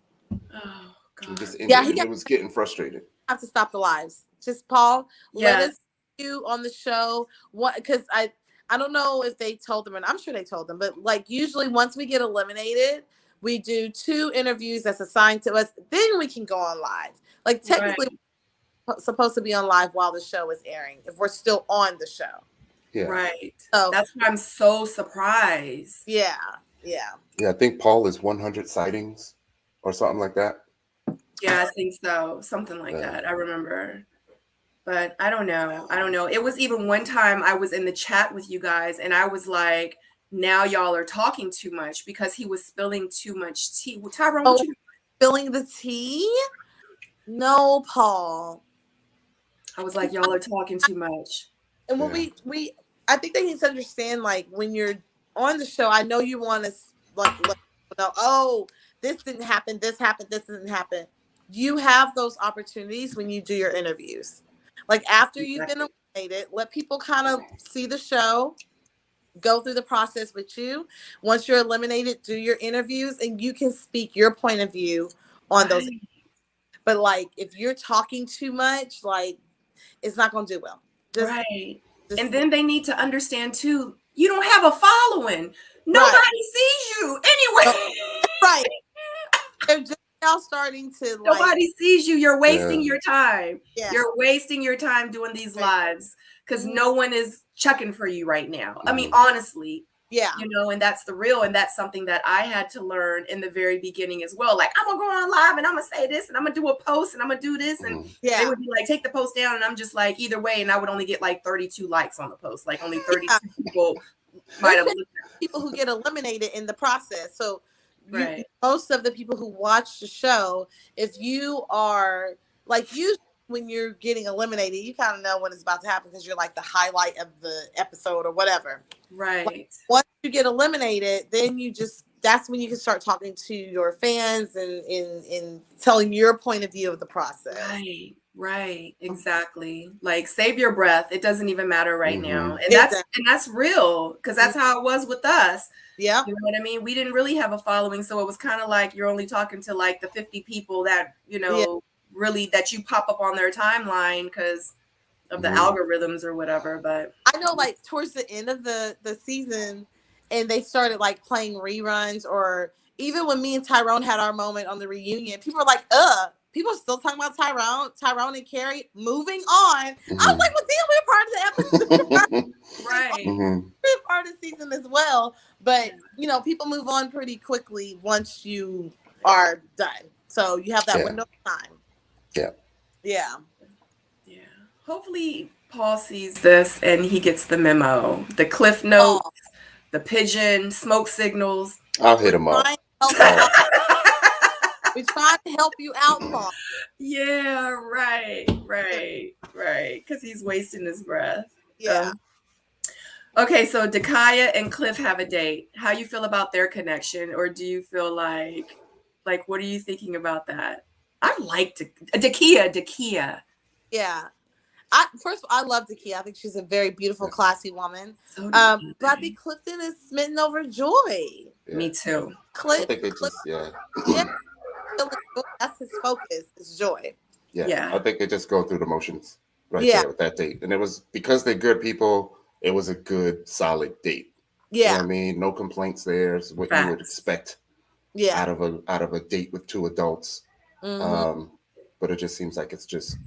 Oh, God. Just ended it. It was getting frustrated. Have to stop the lives. Just Paul, let us do on the show. What? Because I don't know if they told them, and I'm sure they told them, but like usually once we get eliminated, we do 2 interviews that's assigned to us. Then we can go on live. Like technically, we're supposed to be on live while the show is airing if we're still on the show. Yeah. Right. So that's why I'm so surprised. Yeah. I think Paul is 100 sightings or something like that. Yeah, I think so. Something like that. I remember. But I don't know. It was even one time I was in the chat with you guys, and I was like, now y'all are talking too much because he was spilling too much tea. Tyrone, what you doing? Spilling the tea? No, Paul. I was like, y'all are talking too much. And when we I think they need to understand, like, when you're on the show, I know you want to like know, oh, this didn't happen, this happened, this didn't happen. You have those opportunities when you do your interviews. Like after you've been eliminated, let people kind of see the show, go through the process with you. Once you're eliminated, do your interviews, and you can speak your point of view on those. But like, if you're talking too much, like, it's not going to do well. And then they need to understand too, you don't have a following. Nobody sees you anyway. Right. They're just now starting to nobody sees you. You're wasting your time. Yeah. You're wasting your time doing these lives because no one is checking for you right now. I mean, honestly. Yeah. You know, and that's the real, and that's something that I had to learn in the very beginning as well. Like, I'm gonna go on live and I'm gonna say this and I'm gonna do a post and I'm gonna do this. And they would be like, take the post down. And I'm just like, either way. And I would only get like 32 likes on the post. Like only 32 people might have people who get eliminated in the process. So most of the people who watch the show, if you are like, you, when you're getting eliminated, you kind of know when it's about to happen because you're like the highlight of the episode or whatever. Right. But once you get eliminated, then that's when you can start talking to your fans and telling your point of view of the process. Right. Exactly. Like, save your breath. It doesn't even matter right now. And that's real, because that's how it was with us. Yeah. You know what I mean? We didn't really have a following. So it was kind of like you're only talking to like the 50 people that, you know, really that you pop up on their timeline because of the algorithms or whatever. But I know, like, towards the end of the season, and they started like playing reruns, or even when me and Tyrone had our moment on the reunion, people were like, people are still talking about Tyrone and KHERI moving on. I was like, well, damn, we're part of the episode. Right. We're part of the season as well. But, you know, people move on pretty quickly once you are done. So you have that window of time. Yeah. Hopefully Paul sees this and he gets the memo. The cliff notes, the pigeon, smoke signals. I'll hit him up. We trying to help you out, Paul. Yeah, right. Because he's wasting his breath. Yeah. Okay, so Dakaya and Cliff have a date. How you feel about their connection, or do you feel like what are you thinking about that? I like Dakia. Yeah. First of all, I love Dakia. I think she's a very beautiful, classy woman. So but I think Clifton is smitten over Joy. Yeah. Me too. Cliff, that's his focus, is Joy. Yeah. I think they just go through the motions there with that date. And it was because they're good people, it was a good, solid date. Yeah. You know what I mean? No complaints there. It's what you would expect out of a date with two adults. Mm-hmm. But it just seems like it's just,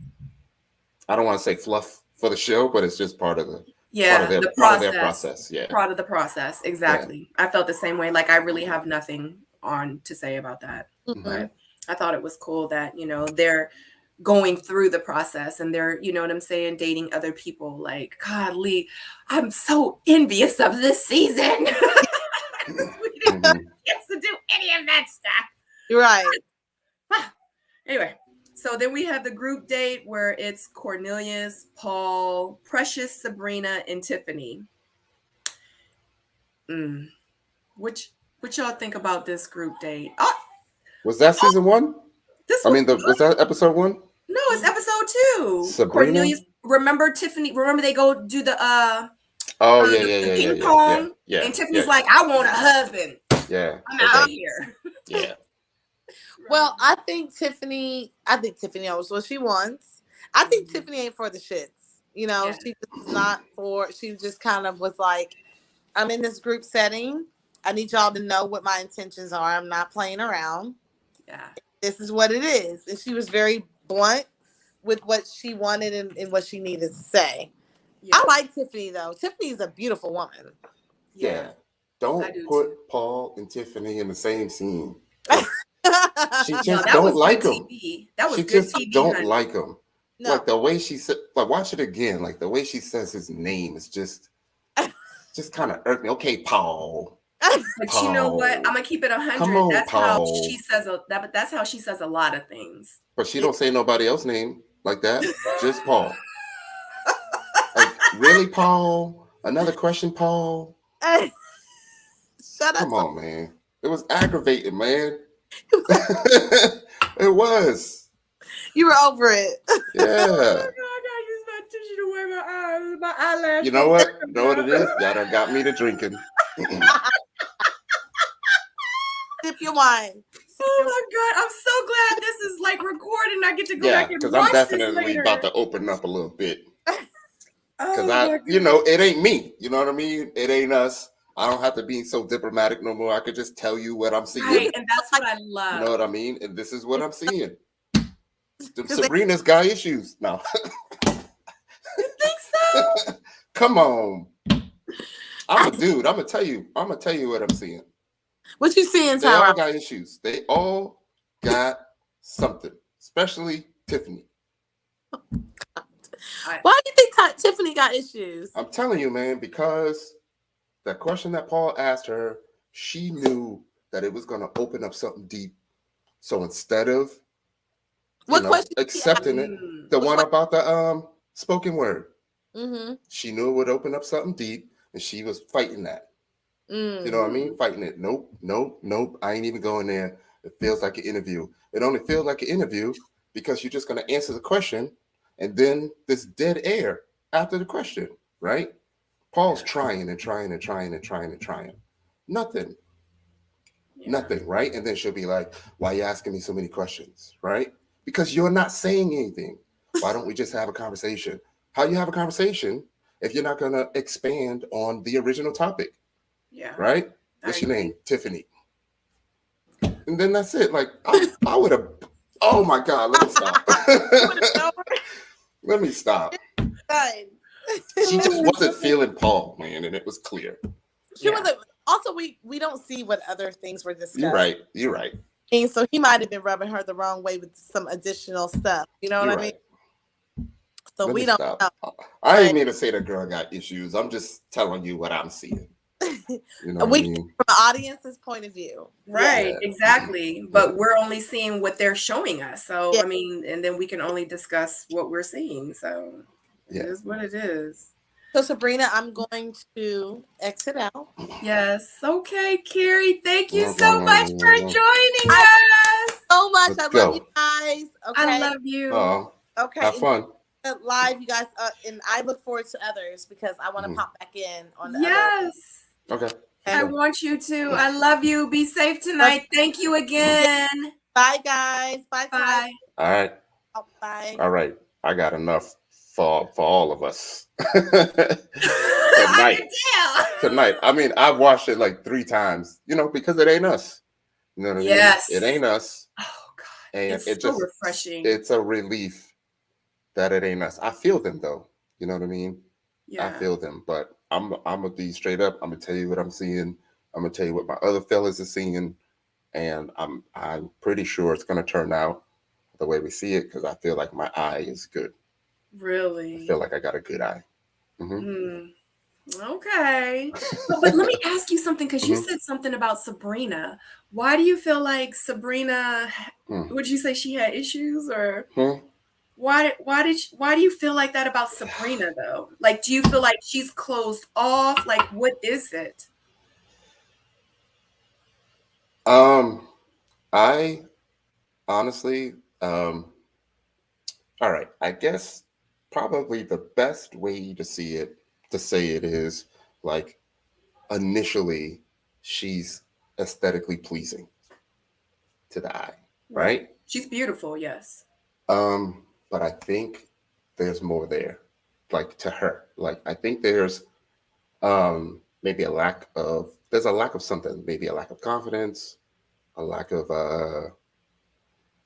I don't want to say fluff for the show, but it's just part of their process. Yeah. Part of the process. Exactly. Yeah. I felt the same way. Like I really have nothing to say about that. Mm-hmm. But I thought it was cool that, they're going through the process and they're, you know what I'm saying, dating other people. Like, God, Lee, I'm so envious of this season. We didn't get to do any of that stuff. Right. Anyway, so then we have the group date where it's Cornelius, Paul, Precious, Sabrina, and Tiffany. What y'all think about this group date? Was that season 1? Was that episode 1? No, it's episode 2. Sabrina? Cornelius, remember Tiffany? Remember they go do the ping pong? Yeah. And Tiffany's like, I want a husband. Yeah. I'm out of here. Yeah. Well, I think Tiffany knows what she wants. I think Tiffany ain't for the shits. She just not for. She just kind of was like, I'm in this group setting. I need y'all to know what my intentions are. I'm not playing around. Yeah. This is what it is. And she was very blunt with what she wanted and what she needed to say. Yeah. I like Tiffany, though. Tiffany's a beautiful woman. Yeah. Don't put Paul and Tiffany in the same scene. She just don't like him. That was she good just TV, don't honey. like him. No. Like the way she said, like watch it again. Like the way she says his name is just kind of irked me. Okay, Paul. But Paul. You know what? I'm gonna keep it 100. Come on, that's Paul. how she says. That's how she says a lot of things. But she don't say nobody else's name like that. Just Paul. Like really, Paul? Another question, Paul? Shut up. Come on, man. It was aggravating, man. It was. You were over it. Yeah. Oh my God, I use my tissue to wear my eyelash. You know what? You know what it is? That done got me to drinking. Sip your wine. Oh my God, I'm so glad this is like recording. I get to go back and watch I'm this definitely later. about to open up a little bit. Because it ain't me. You know what I mean? It ain't us. I don't have to be so diplomatic no more. I could just tell you what I'm seeing. Right, and that's what I love. You know what I mean? And this is what I'm seeing. Sabrina's got issues. No. You think so? Come on. I'm a dude. I'm gonna tell you what I'm seeing. What you seeing, Tyra? They all got issues. They all got something, especially Tiffany. Why do you think Tiffany got issues? I'm telling you, man, because that question that Paul asked her, she knew that it was going to open up something deep. So instead of accepting it, the one about the spoken word, she knew it would open up something deep, and she was fighting that. You know what I mean? Fighting it. Nope. I ain't even going there. It feels like an interview. It only feels like an interview because you're just going to answer the question, and then this dead air after the question, right? Paul's trying. Nothing. Yeah. Nothing, right? And then she'll be like, why are you asking me so many questions, right? Because you're not saying anything. Why don't we just have a conversation? How you have a conversation if you're not going to expand on the original topic? Yeah. Right? What's your name? Tiffany. And then that's it. Like, I would have, oh my God, let me stop. Let me stop. She just wasn't feeling Paul, man, and it was clear. She wasn't. Also, we don't see what other things were discussed. You're right. And so he might have been rubbing her the wrong way with some additional stuff. You know what I mean? So Let we me don't stop. know. I didn't mean to say the girl got issues. I'm just telling you what I'm seeing. You know what I We mean? from the audience's point of view. Right, Yeah. exactly. But we're only seeing what they're showing us. So, Yeah. I mean, and then we can only discuss what we're seeing. So, it Yeah. is what it is. So Sabrina, I'm going to exit out. Yes. Okay, KHERI, thank you so much for Let's joining us. So much. I love go. you guys. I Okay. love you. Oh, Okay. have fun. Live, you guys, and I look forward to others because I want to pop back in on the other. Yes. Okay. I want you to. I love you. Be safe tonight. Thank you again. Bye, guys. Bye. Bye. All right. Bye. All right. I got enough for all of us. Tonight. Tonight. I mean, I've watched it like 3 times, because it ain't us. You know what I mean? It ain't us. Oh God. And It's it so just refreshing. It's a relief that it ain't us. I feel them though. You know what I mean? Yeah. I feel them, but I'm gonna be straight up. I'm gonna tell you what I'm seeing. I'm gonna tell you what my other fellas are seeing, and I'm pretty sure it's gonna turn out the way we see it because I feel like my eye is good. Really? I feel like I got a good eye. Okay. But let me ask you something, because you said something about Sabrina. Why do you feel like Sabrina, would you say she had issues, or why do you feel like that about Sabrina though? Like, do you feel like she's closed off? Like, what is it? I honestly, all right, I guess probably the best way to say it is like initially she's aesthetically pleasing to the eye, right? She's beautiful, yes. But I think there's more there, like to her. Like I think there's maybe there's a lack of something, maybe a lack of confidence, a lack of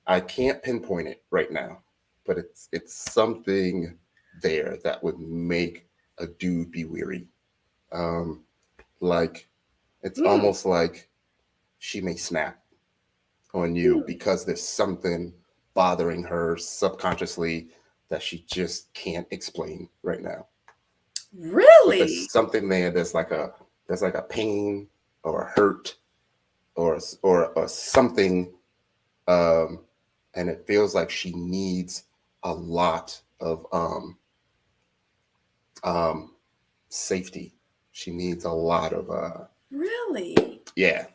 I can't pinpoint it right now, but it's something there that would make a dude be weary. Like it's almost like she may snap on you because there's something bothering her subconsciously that she just can't explain right now. Really? But there's something there. There's like a pain or a hurt or something, and it feels like she needs a lot of safety. She needs a lot of Really? Yeah.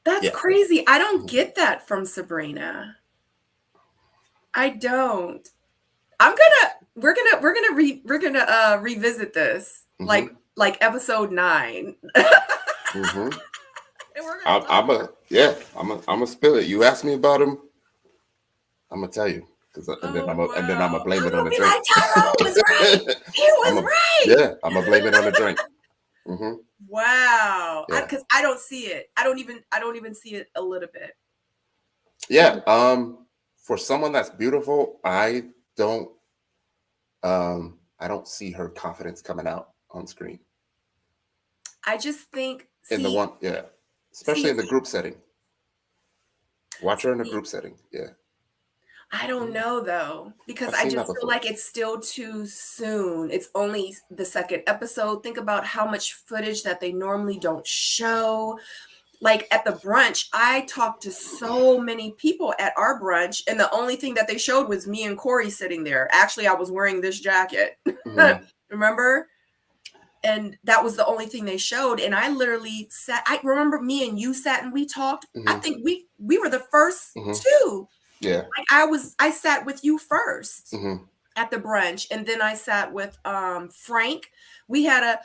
That's crazy. I don't get that from Sabrina. I don't. We're gonna revisit this like episode 9. I'm gonna spill it. You asked me about him, I'm gonna tell you, and then I'm gonna blame it on the drink. Like, TYRONE was right. He was right. Yeah, I'm gonna blame it on the drink. Wow. Yeah. Because I don't see it. I don't even see it a little bit. Yeah. For someone that's beautiful, I don't see her confidence coming out on screen. I just think especially in the group setting. Watch her in a group setting. Yeah. I don't know though, because I just feel like it's still too soon. It's only the 2nd episode. Think about how much footage that they normally don't show. Like at the brunch, I talked to so many people at our brunch, and the only thing that they showed was me and Corey sitting there. Actually, I was wearing this jacket. Remember? And that was the only thing they showed. And I literally sat. I remember me and you sat and we talked. I think we were the first 2. Yeah. Like I sat with you first at the brunch, and then I sat with Frank. We had a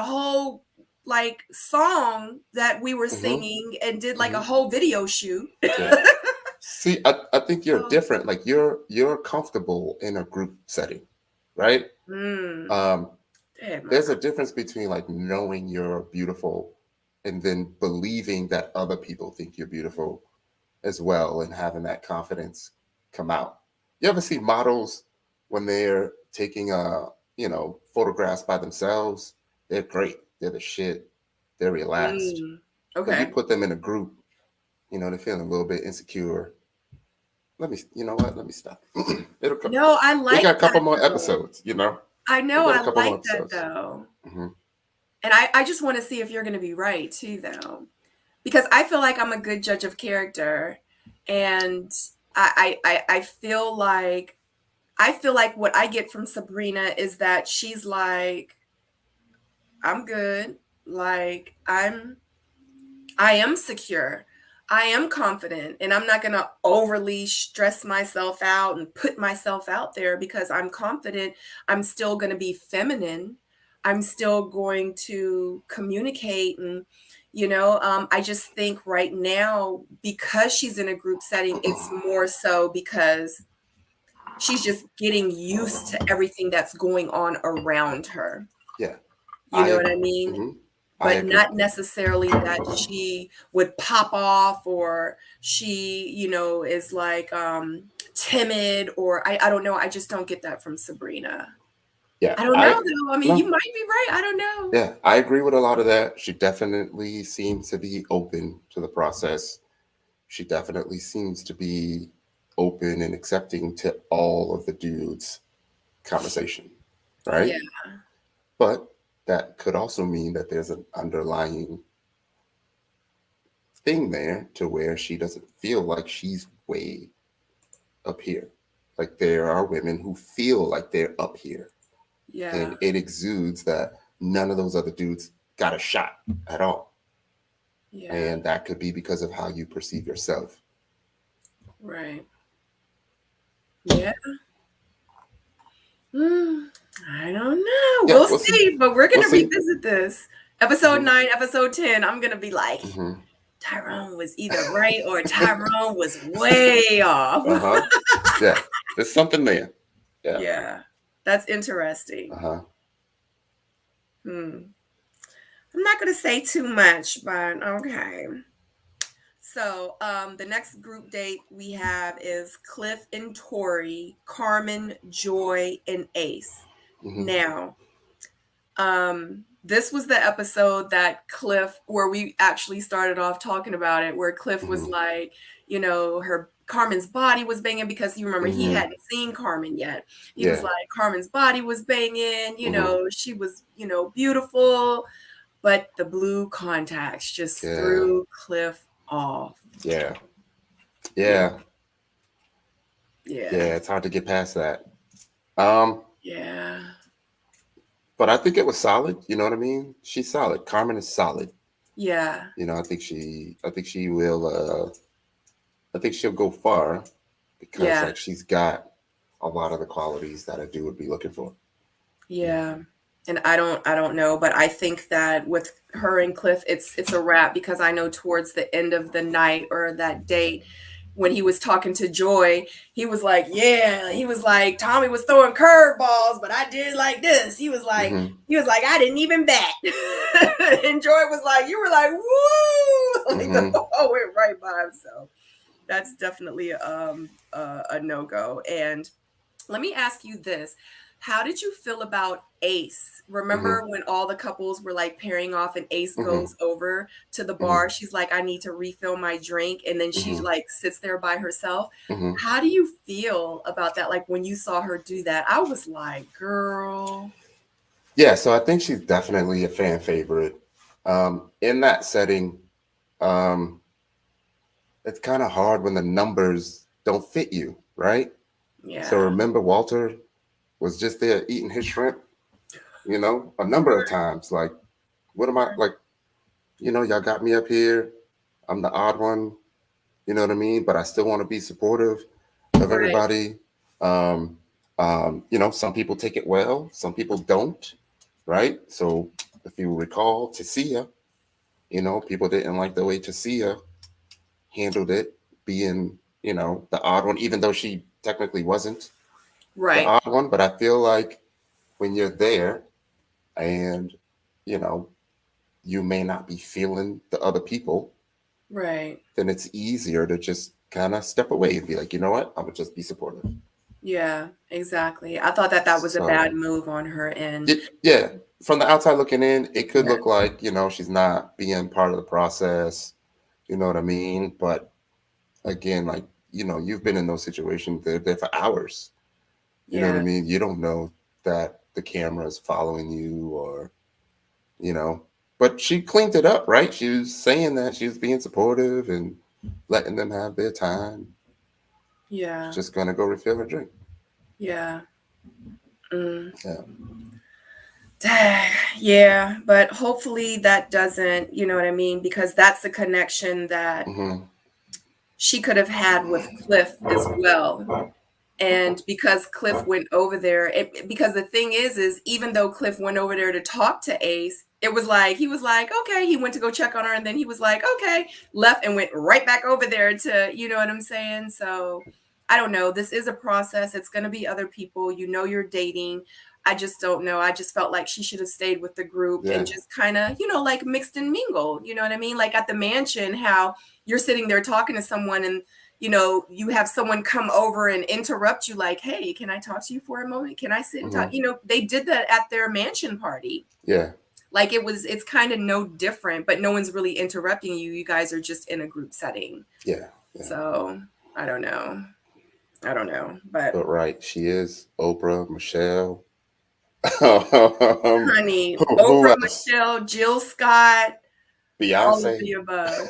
whole like song that we were singing and did like a whole video shoot. Yeah. See, I think you're different. Like you're comfortable in a group setting, right? There's a difference between like knowing you're beautiful and then believing that other people think you're beautiful as well, and having that confidence come out. You ever see models when they're taking photographs by themselves? They're great. They're the shit. They're relaxed. Okay. But you put them in a group, they're feeling a little bit insecure. you know what? Let me stop. It'll come. No, I We like got a couple that more though. episodes, you know? I We know, got a I couple more like that episodes. though. Mm-hmm. And I just want to see if you're going to be right too, though, because I feel like I'm a good judge of character, and I feel like what I get from Sabrina is that she's like, I'm good, like I am secure. I am confident, and I'm not going to overly stress myself out and put myself out there because I'm confident. I'm still going to be feminine. I'm still going to communicate. And, I just think right now, because she's in a group setting, it's more so because she's just getting used to everything that's going on around her. Yeah. You know what I mean? Mm-hmm. But not necessarily that she would pop off, or she, is like timid, or I don't know. I just don't get that from Sabrina. Yeah. I don't know though. I mean, you might be right. I don't know. Yeah, I agree with a lot of that. She definitely seems to be open to the process. She definitely seems to be open and accepting to all of the dudes' conversation, right? Yeah. But that could also mean that there's an underlying thing there to where she doesn't feel like she's way up here. Like there are women who feel like they're up here. Yeah. And it exudes that none of those other dudes got a shot at all. Yeah. And that could be because of how you perceive yourself. Right. Yeah. I don't know. Yeah, we'll see. But we're going to revisit this. Episode 9, episode 10. I'm going to be like, Tyrone was either right or Tyrone was way off. Yeah. There's something there. Yeah. Yeah. That's interesting. I'm not going to say too much, but okay. So the next group date we have is Cliff and Tori, Carmen, Joy, and Ace. Now, this was the episode that Cliff, where we actually started off talking about it, where Cliff was like, Carmen's body was banging, because you remember he hadn't seen Carmen yet. He was like, Carmen's body was banging, she was, beautiful, but the blue contacts just threw Cliff off. Yeah. It's hard to get past that. Yeah. But I think it was solid. You know what I mean? She's solid. Carmen is solid. Yeah. I think she will. I think she'll go far, because like she's got a lot of the qualities that a dude would be looking for. Yeah. And I don't know, but I think that with her and Cliff, it's a wrap, because I know towards the end of the night or that date, when he was talking to Joy, he was like, Tommy was throwing curveballs, but I did like this. He was like, I didn't even bat. And Joy was like, you were like, woo! Like the ball went right by himself. That's definitely a no-go. And let me ask you this. How did you feel about Ace? Remember when all the couples were like pairing off, and Ace goes over to the bar? She's like, I need to refill my drink. And then she like sits there by herself. How do you feel about that? Like when you saw her do that, I was like, girl. Yeah, so I think she's definitely a fan favorite. In that setting, it's kind of hard when the numbers don't fit you, right? Yeah. So remember, Walter was just there eating his shrimp, a number of times. Like, what am I, like, y'all got me up here. I'm the odd one, you know what I mean? But I still want to be supportive of everybody. Some people take it well, some people don't, right? So if you recall Tasia, people didn't like the way Tasia handled it, being, the odd one, even though she technically wasn't the odd one. But I feel like when you're there and, you may not be feeling the other people, then it's easier to just kind of step away and be like, you know what, I would just be supportive. Yeah, exactly. I thought that was a bad move on her end. Yeah. From the outside looking in, it could look like, she's not being part of the process. You know what I mean? But again, like, you've been in those situations. They're there for hours. You know what I Yeah. mean? You don't know that the camera is following you, or but she cleaned it up, right? She was saying that she was being supportive and letting them have their time. Yeah. She's just gonna go refill her drink. Yeah. Yeah. Yeah, but hopefully that doesn't, you know what I mean? Because that's the connection that she could have had with Cliff as well. And because Cliff went over there, because the thing is even though Cliff went over there to talk to Ace, it was like, he was like, okay, he went to go check on her, and then he was like, okay, left and went right back over there to, you know what I'm saying? So I don't know. This is a process. It's going to be other people. You're dating. I just don't know. I just felt like she should have stayed with the group and just kind of, like mixed and mingled. You know what I mean? Like at the mansion, how you're sitting there talking to someone, and you have someone come over and interrupt you like, hey, can I talk to you for a moment? Can I sit and talk? They did that at their mansion party. Yeah. Like it's kind of no different, but no one's really interrupting you. You guys are just in a group setting. Yeah. So I don't know. But right. She is Oprah, Michelle. Honey, who Oprah, else? Michelle, Jill Scott, all of Beyonce. the above.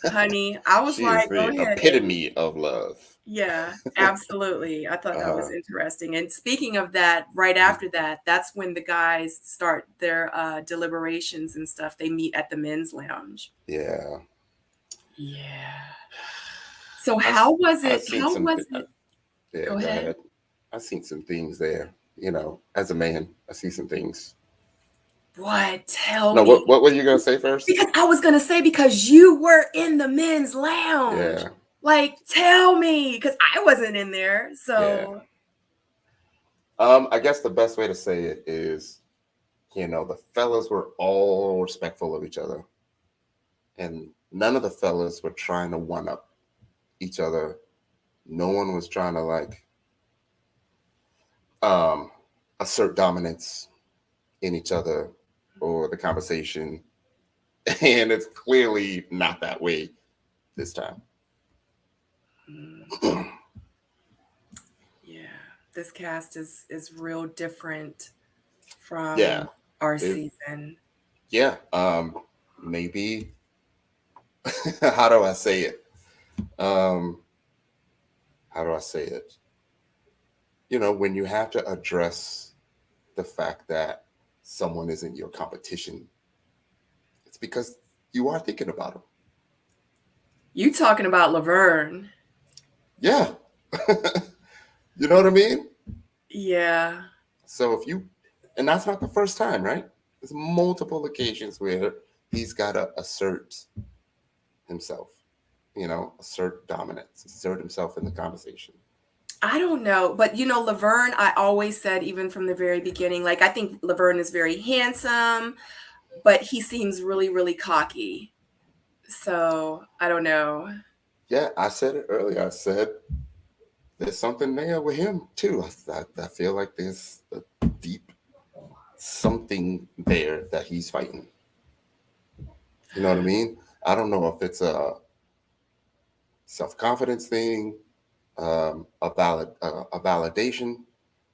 Honey, I was She like, is go the ahead. epitome of love. Yeah, absolutely. I thought that was interesting. And speaking of that, right after that, that's when the guys start their deliberations and stuff. They meet at the men's lounge. Yeah. So how was it? Yeah, go ahead. I've seen some things there. As a man, I see some things. What? Tell me. No, what were you gonna say first? Because I was gonna say, because you were in the men's lounge. Yeah. Like, tell me, because I wasn't in there. So I guess the best way to say it is, the fellas were all respectful of each other. And none of the fellas were trying to one up each other. No one was trying to assert dominance in each other or the conversation. And it's clearly not that way this time. This cast is real different from our season. Yeah. Maybe how do I say it? When you have to address the fact that someone isn't your competition, it's because you are thinking about them. You talking about Laverne? Yeah. You know what I mean? Yeah. So and that's not the first time, right? There's multiple occasions where he's got to assert himself, assert dominance, assert himself in the conversation. I don't know, but Laverne, I always said, even from the very beginning, I think Laverne is very handsome, but he seems really, really cocky. So I don't know. Yeah, I said it earlier. I said there's something there with him too. I feel like there's a deep something there that he's fighting. You know what I mean? I don't know if it's a self-confidence thing, a validation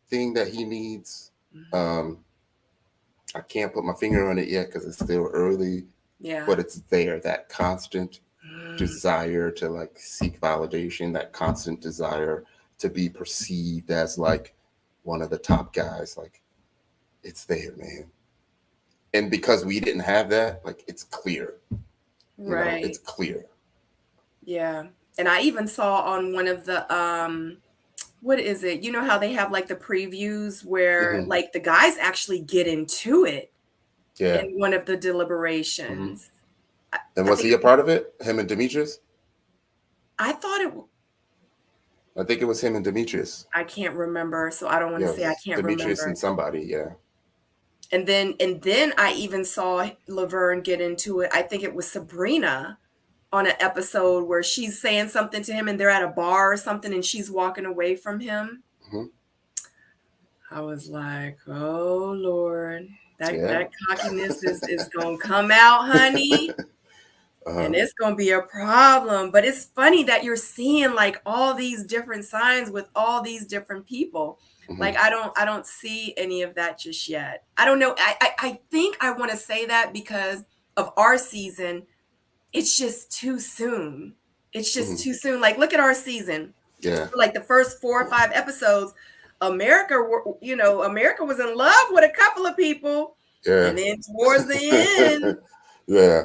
thing that he needs. I can't put my finger on it yet because it's still early. Yeah. But it's there, that constant desire to seek validation, that constant desire to be perceived as one of the top guys. It's there, man. And because we didn't have that, it's clear. Right. It's clear. Yeah. And I even saw on one of the what is it? You know how they have the previews where the guys actually get into it in one of the deliberations. And was he a part of it? Him and Demetrius? I think it was him and Demetrius. I can't remember, so I don't want to say I can't Demetrius remember. And somebody, yeah. And then I even saw Laverne get into it. I think it was Sabrina on an episode where she's saying something to him and they're at a bar or something and she's walking away from him. I was like, oh Lord, that cockiness is gonna come out, honey. and it's gonna be a problem. But it's funny that you're seeing like all these different signs with all these different people. Like I don't see any of that just yet. I don't know. I think I want to say that because of our season, it's just too soon. It's just too soon. Like look at our season. Yeah. Like the first 4 or 5 episodes, America was in love with a couple of people. Yeah. And then towards the end, yeah.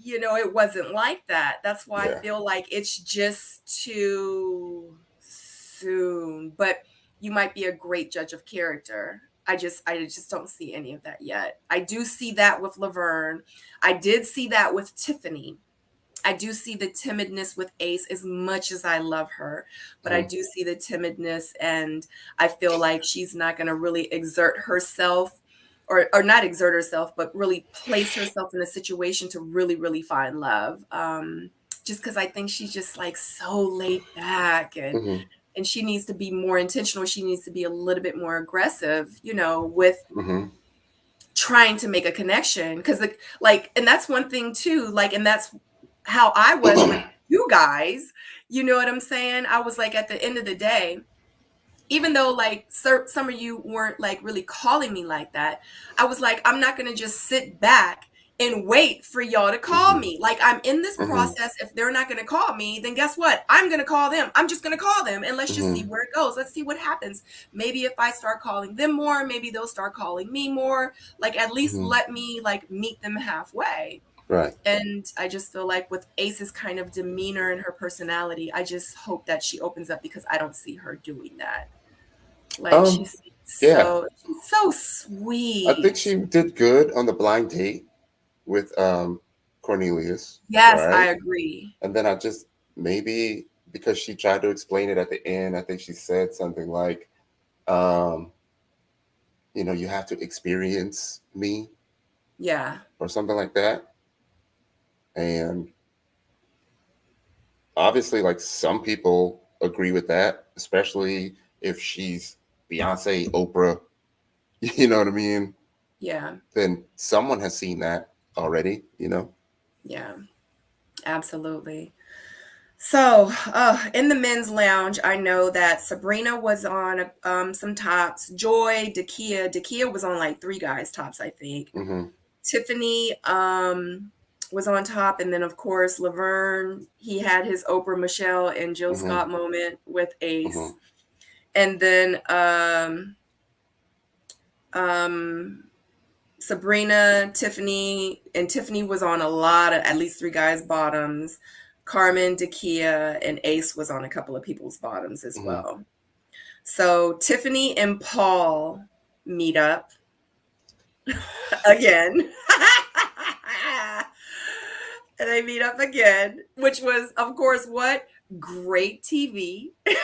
It wasn't like that. That's why I feel like it's just too soon. But you might be a great judge of character. I just don't see any of that yet. I do see that with Laverne. I did see that with Tiffany. I do see the timidness with Ace as much as I love her, but I do see the timidness, and I feel like she's not going to really exert herself or not exert herself, but really place herself in a situation to really, really find love. Just because I think she's just like so laid back and she needs to be more intentional. She needs to be a little bit more aggressive, with trying to make a connection. Because and that's one thing too, and that's how I was with you guys. You know what I'm saying? I was like, at the end of the day, even though like some of you weren't like really calling me like that, I was like, I'm not going to just sit back and wait for y'all to call me. Like I'm in this process. If they're not going to call me, then guess what? I'm going to call them. I'm just going to call them and let's just see where it goes. Let's see what happens. Maybe if I start calling them more, maybe they'll start calling me more. Like at least let me like meet them halfway. Right. And I just feel like with Ace's kind of demeanor and her personality, I just hope that she opens up because I don't see her doing that. Like she's so sweet. I think she did good on the blind date with Cornelius. Yes, right? I agree. And then I just maybe because she tried to explain it at the end, I think she said something like, you have to experience me. Yeah. Or something like that. And obviously, like some people agree with that, especially if she's Beyonce, Oprah, you know what I mean? Yeah. Then someone has seen that already, Yeah, absolutely. So in the men's lounge, I know that Sabrina was on some tops. Joy, Dakia was on like 3 guys tops, I think. Tiffany was on top, and then of course Laverne, he had his Oprah, Michelle, and Jill Scott moment with Ace. And then Sabrina, Tiffany was on a lot of at least 3 guys bottoms. Carmen, Dakia, and Ace was on a couple of people's bottoms as well. So Tiffany and Paul meet up again. And they meet up again, which was, of course, what? Great TV. Of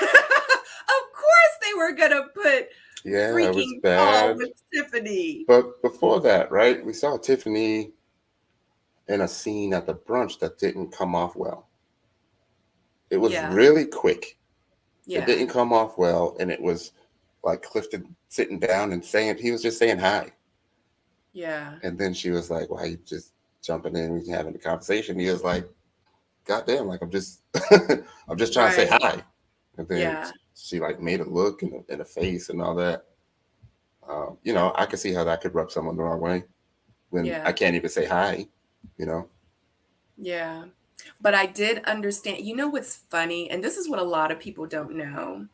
course they were going to put freaking Paul with Tiffany. But before that, right, we saw Tiffany in a scene at the brunch that didn't come off well. It was really quick. Yeah. It didn't come off well, and it was like Clifton sitting down and he was just saying hi. Yeah. And then she was like, why you just jumping in and having a conversation? He was like, goddamn, like I'm just trying to say hi. And then she like made a look and a face and all that. I could see how that could rub someone the wrong way when I can't even say hi, Yeah. But I did understand, what's funny, and this is what a lot of people don't know.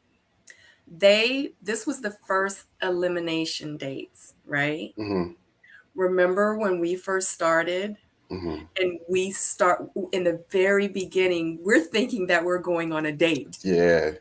This was the first elimination dates, right? Remember when we first started and we start in the very beginning, we're thinking that we're going on a date. Yeah.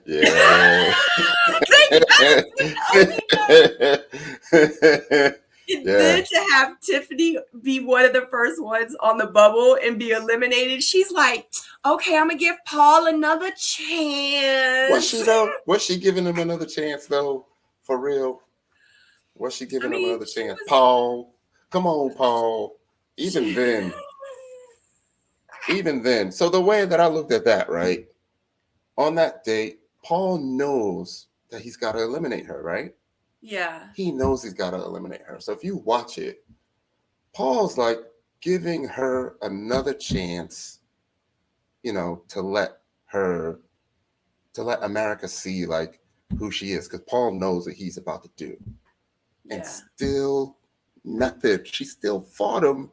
Then to have Tiffany be one of the first ones on the bubble and be eliminated, she's like, okay, I'm gonna give Paul another chance. Was she though? Was she giving him another chance though? For real? Was she giving him another chance? Paul, come on, Paul. Even then. So the way that I looked at that, right? On that date, Paul knows that he's got to eliminate her, right? Yeah. He knows he's got to eliminate her. So if you watch it, Paul's like giving her another chance to let America see like who she is, because Paul knows what he's about to do, and still nothing. She still fought him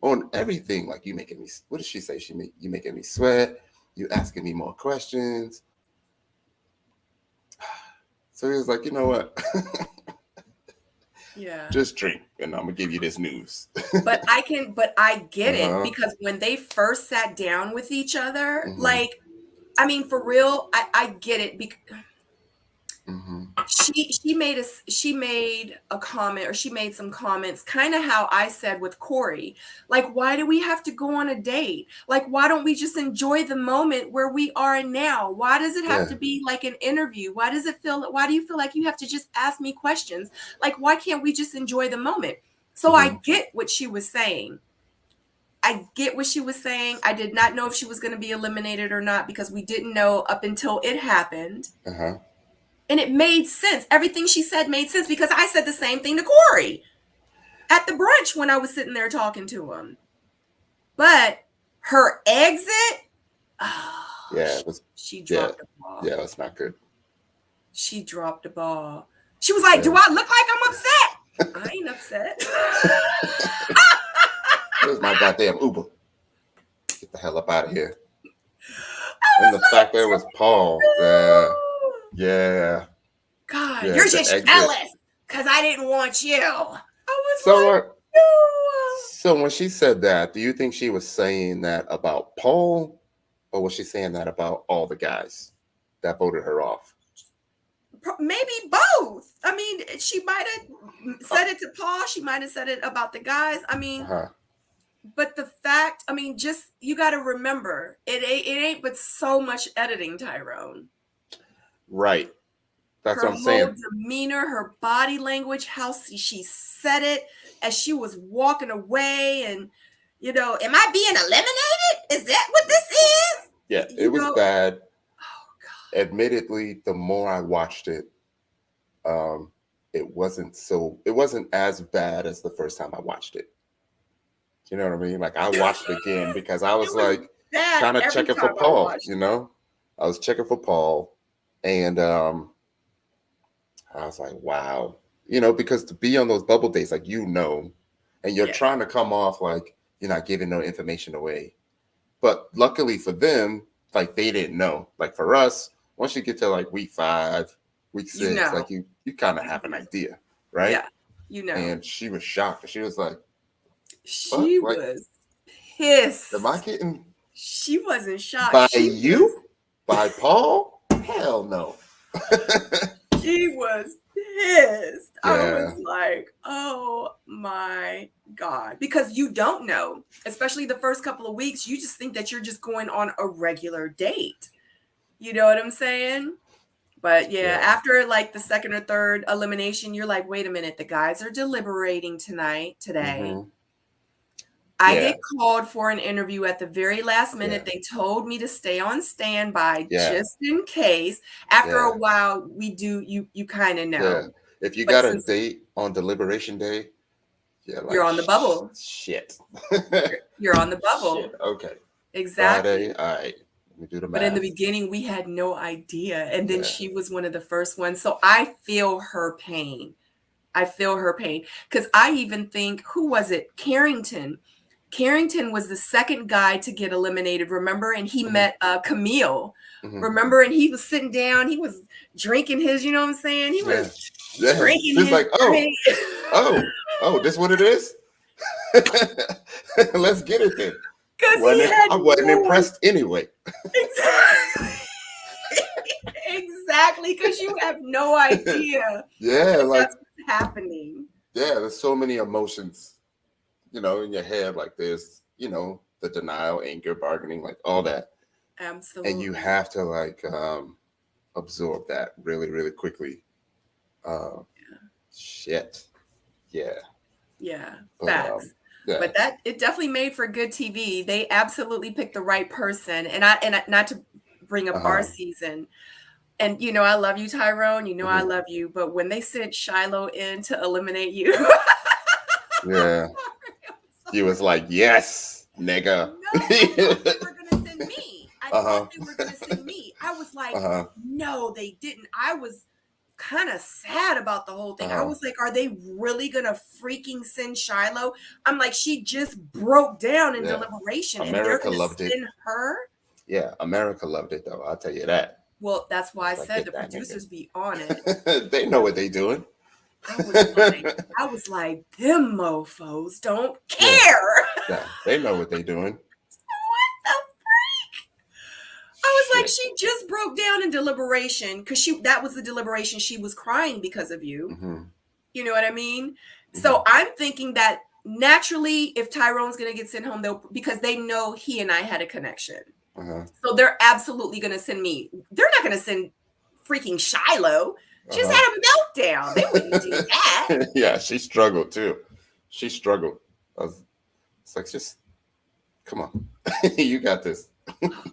on everything. Like, you making me. What did she say? You making me sweat. You asking me more questions. So he was like, you know what? Just drink, and I'm gonna give you this news. But I get it, because when they first sat down with each other, like, I mean, for real, I get it, because she made a comment, or she made some comments, kind of how I said with Corey, like, why do we have to go on a date? Like, why don't we just enjoy the moment where we are now? Why does it have to be like an interview? Why do you feel like you have to just ask me questions? Like, why can't we just enjoy the moment? So I get what she was saying. I did not know if she was going to be eliminated or not, because we didn't know up until it happened. And it made sense. Everything she said made sense, because I said the same thing to Corey at the brunch when I was sitting there talking to him. But her exit, she dropped the ball. Yeah, that's not good. She dropped the ball. She was like, do I look like I'm upset? I ain't upset. Where's my goddamn Uber? Get the hell up out of here. And the fact that it was Paul. Yeah. God, you're just jealous because I didn't want you. So when she said that, do you think she was saying that about Paul, or was she saying that about all the guys that voted her off? Maybe both. I mean, she might have said it to Paul. She might have said it about the guys. I mean, but the fact, I mean, just, you got to remember, it ain't but so much editing, Tyrone. Right. That's what I'm saying. Her demeanor, her body language, how she said it as she was walking away, and, am I being eliminated? Is that what this is? Yeah, it was bad. Oh, God. Admittedly, the more I watched it, it wasn't as bad as the first time I watched it. You know what I mean? Like, I watched it again because I was like kind of checking for Paul, I was checking for Paul, and I was like, wow, because to be on those bubble dates, like, and you're trying to come off like you're not giving no information away. But luckily for them, like, they didn't know. Like, for us, once you get to like week 5, week 6, like you kind of have an idea, right? Yeah, And she was shocked. She was like, she was pissed. Am I getting? She wasn't shocked. By you? By Paul? Hell no. She was pissed. Yeah. I was like, oh my God. Because you don't know, especially the first couple of weeks, you just think that you're just going on a regular date. You know what I'm saying? But after like the second or third elimination, you're like, wait a minute, the guys are deliberating today. I get called for an interview at the very last minute. They told me to stay on standby just in case. After a while, you kind of know. Yeah. If you got a date on deliberation day, you're on the bubble. Shit. You're on the bubble. Shit. Okay. Exactly. Friday, all right. We do the math. But in the beginning, we had no idea. And then she was one of the first ones. So I feel her pain. Because I even think, who was it? Carrington was the second guy to get eliminated, remember? And he met Camille, remember? And he was sitting down. He was drinking his, you know what I'm saying? He was drinking his. He's like, oh, this what it is? Let's get it then. I wasn't impressed anyway. Exactly, because you have no idea. Like that's what's happening. Yeah, there's so many emotions, in your head. Like there's, the denial, anger, bargaining, like all that. Absolutely. And you have to like absorb that really, really quickly. Shit. Yeah. Yeah. Facts. But it definitely made for good TV. They absolutely picked the right person. And I not to bring up our season. And I love you, Tyrone. I love you. But when they sent Shiloh in to eliminate you, he was like, yes, nigga. No, they were gonna send me. thought they were gonna send me. I was like, no, they didn't. I was kind of sad about the whole thing. I was like, are they really gonna freaking send Shiloh? I'm like, she just broke down in deliberation, America and they're gonna loved send her. Yeah, America loved it though. I'll tell you that. Well, that's why I said the producers be on it. They know what they doing. I was like, them mofos don't care. Yeah, they know what they doing. What the freak? I was like, she just broke down in deliberation because that was the deliberation. She was crying because of you. Mm-hmm. You know what I mean? Mm-hmm. So I'm thinking that naturally, if Tyrone's gonna get sent home, because they know he and I had a connection. So they're absolutely gonna send me. They're not gonna send freaking Shiloh. She just had a meltdown. They wouldn't do that. Yeah, she struggled too. She struggled. It's like, just come on. You got this. Oh my God.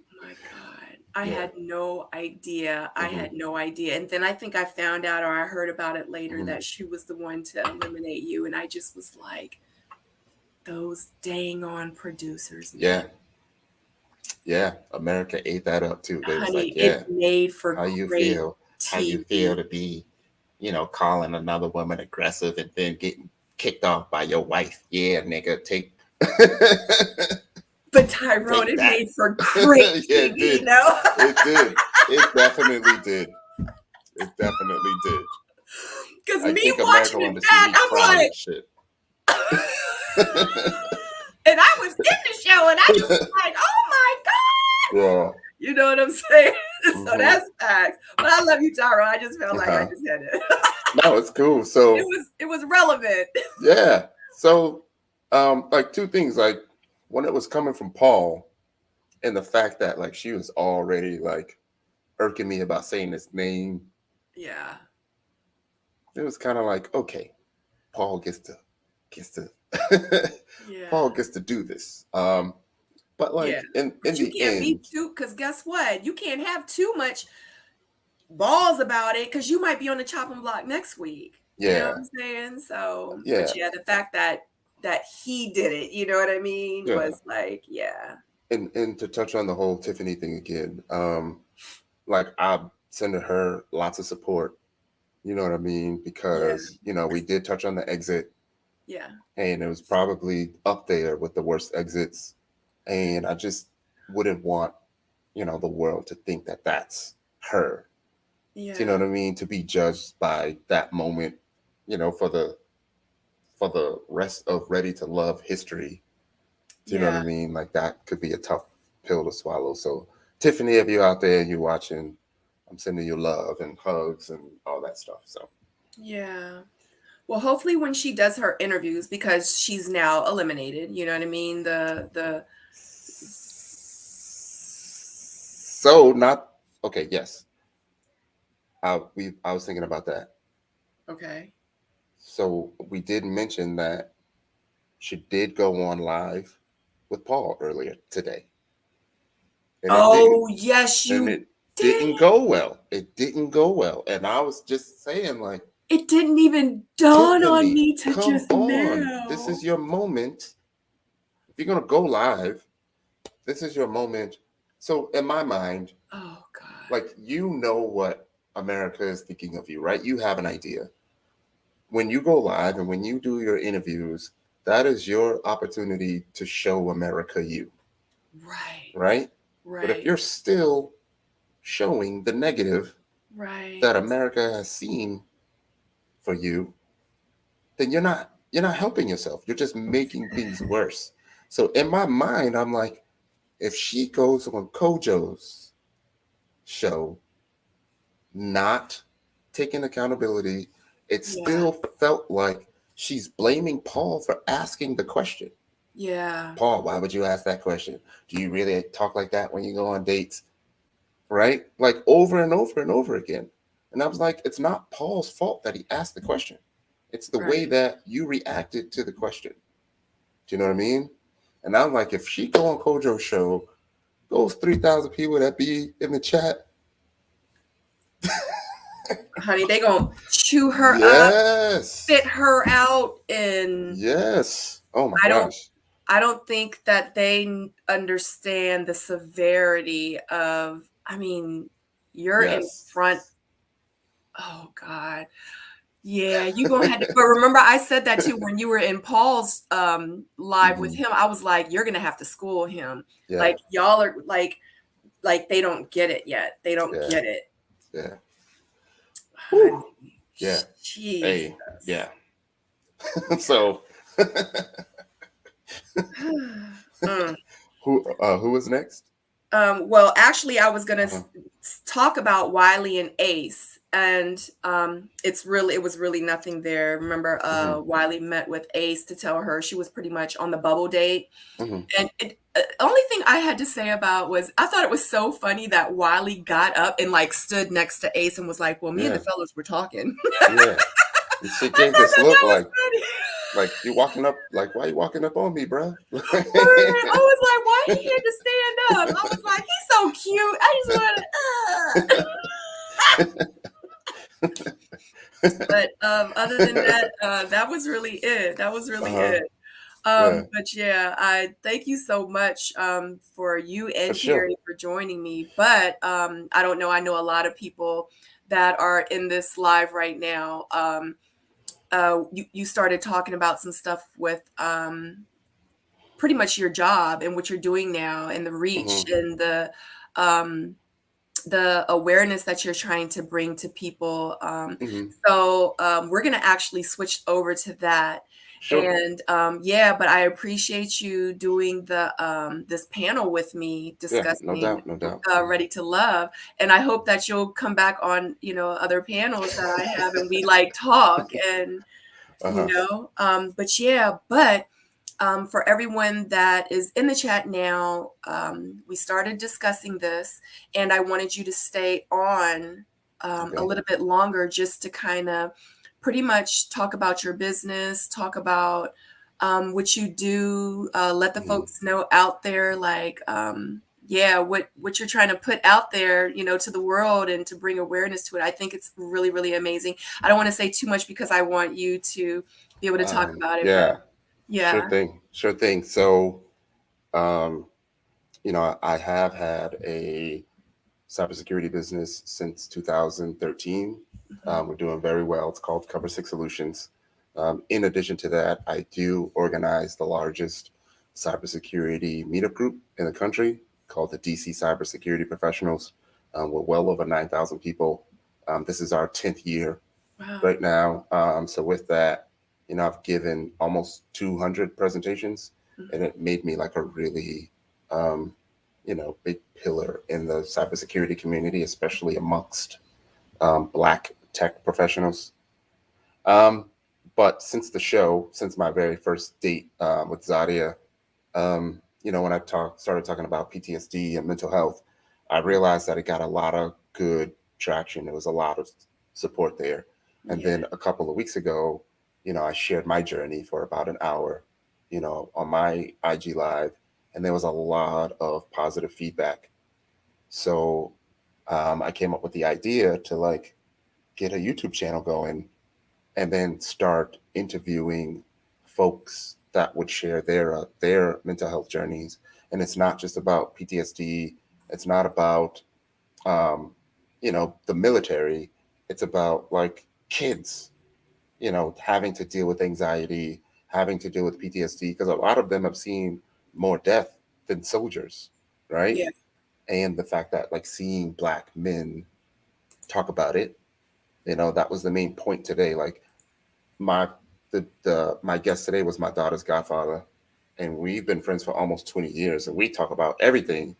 I had no idea. I had no idea. And then I think I found out, or I heard about it later, that she was the one to eliminate you. And I just was like, those dang on producers. Man. Yeah. America ate that up too. They was like, it made for how you feel. How you feel to be, calling another woman aggressive and then getting kicked off by your wife. Yeah, nigga, take. But Tyrone, it made for great TV, it did. It did. It definitely did. It definitely did. Because me watching it back, I'm like, shit. And I was in the show, and I was like, oh my God. Yeah. You know what I'm saying? So that's facts. But I love you, Tyrone. I just felt like I just had it. No, it's cool. So it was relevant. Yeah. So like two things, like when it was coming from Paul and the fact that like she was already like irking me about saying his name. Yeah. It was kind of like, okay, Paul gets to Paul gets to do this. But like in the you can't be too, because guess what? You can't have too much balls about it because you might be on the chopping block next week. Yeah. You know what I'm saying? So but the fact that he did it, you know what I mean, was like, And to touch on the whole Tiffany thing again, like I'm sending her lots of support. You know what I mean? Because we did touch on the exit. Yeah. And it was probably up there with the worst exits. And I just wouldn't want, the world to think that that's her. Yeah. Do you know what I mean? To be judged by that moment, for the rest of Ready to Love history. Do you know what I mean? Like that could be a tough pill to swallow. So Tiffany, if you're out there and you're watching, I'm sending you love and hugs and all that stuff. So yeah. Well, hopefully when she does her interviews, because she's now eliminated, you know what I mean? Yes. I was thinking about that. Okay. So we did mention that she did go on live with Paul earlier today. And yes, you did. Didn't go well. It didn't go well. And I was just saying, like, it didn't even dawn on me to just now. This is your moment. If you're going to go live, this is your moment. So in my mind, oh God, like, what America is thinking of you, right? You have an idea. When you go live and when you do your interviews, that is your opportunity to show America you. Right. Right? Right. But if you're still showing the negative that America has seen for you, then you're not helping yourself. You're just making things worse. So in my mind, I'm like, if she goes on Kojo's show, not taking accountability, it still felt like she's blaming Paul for asking the question. Yeah. Paul, why would you ask that question? Do you really talk like that when you go on dates? Right? Like over and over and over again. And I was like, it's not Paul's fault that he asked the question. It's the way that you reacted to the question. Do you know what I mean? And I'm like, if she go on Kojo's show, those 3,000 people that be in the chat, honey, they gonna chew her up, spit her out, and oh my gosh. I don't think that they understand the severity of, I mean, you're in front. Yes. Oh God. Yeah, you gonna have to, but remember I said that too when you were in Paul's live with Mhm. him. I was like, you're gonna have to school him. Yeah. Like y'all are like they don't get it yet. They don't Yeah. get it. Yeah. Whew. Honey. Yeah. Jesus. Hey. Yeah. So Mm. who was next? Well, actually, I was gonna Uh-huh. talk about Wiley and Ace, and it was really nothing there. Remember, Mhm. Wiley met with Ace to tell her she was pretty much on the bubble date, Mhm. and only thing I had to say about was I thought it was so funny that Wiley got up and like stood next to Ace and was like, "Well, me and the Yeah. fellas were talking." Yeah. And she I gave thought this that look was like funny. you walking up, like, why you walking up on me, bro? Right. I was like, why he had to stand up? I was like, he's so cute. I just wanted. But other than that, that was really it. That was really Uh-huh. it. Yeah, But yeah, I thank you so much for you for and sure. KHERI for joining me. But I don't know. I know a lot of people that are in this live right now. You started talking about some stuff with pretty much your job and what you're doing now and the reach Mhm. and um, the awareness that you're trying to bring to people. Mhm. So we're going to actually switch over to that. Sure. And yeah, but I appreciate you doing the this panel with me Yeah, no discussing doubt, no doubt. Ready to Love. And I hope that you'll come back on, other panels that I have and we like talk and, Uh-huh. but yeah, but for everyone that is in the chat now, we started discussing this, and I wanted you to stay on a Okay. little bit longer just to kind of pretty much talk about your business, talk about what you do, let the Mhm. folks know out there, like, yeah, what you're trying to put out there, to the world and to bring awareness to it. I think it's really, really amazing. I don't want to say too much because I want you to be able to talk about it, but Yeah, sure yeah. thing. Sure thing. So, um, I have had a cybersecurity business since 2013. Mhm. We're doing very well. It's called Cover Six Solutions. In addition to that, I do organize the largest cybersecurity meetup group in the country called the DC Cybersecurity Professionals. We're well over 9,000 people. This is our 10th year Wow. right now. So with that, I've given almost 200 presentations, and it made me like a really, big pillar in the cybersecurity community, especially amongst Black tech professionals. Um, but since my very first date with Zadia, when I started talking about PTSD and mental health, I realized that it got a lot of good traction. There was a lot of support there. And Yeah. then a couple of weeks ago, I shared my journey for about an hour, on my IG Live, and there was a lot of positive feedback. So I came up with the idea to like get a YouTube channel going and then start interviewing folks that would share their mental health journeys. And it's not just about PTSD. It's not about the military. It's about like kids, having to deal with anxiety, having to deal with PTSD, because a lot of them have seen more death than soldiers, right? Yeah. And the fact that like seeing Black men talk about it, that was the main point today. Like my my guest today was my daughter's godfather, and we've been friends for almost 20 years, and we talk about everything,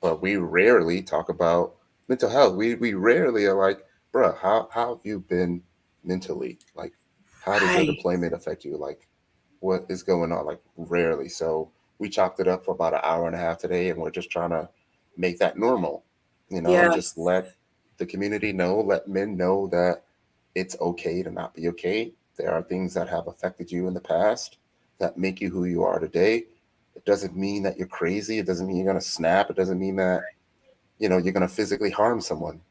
but we rarely talk about mental health. We rarely are like, bruh, how have you been mentally? Like, how did your Right. deployment affect you? Like, what is going on? Like, rarely. So we chopped it up for about an hour and a half today, and we're just trying to make that normal, and just Yes. let the community know, let men know that it's okay to not be okay. There are things that have affected you in the past that make you who you are today. It doesn't mean that you're crazy. It doesn't mean you're going to snap. It doesn't mean that, you're going to physically harm someone.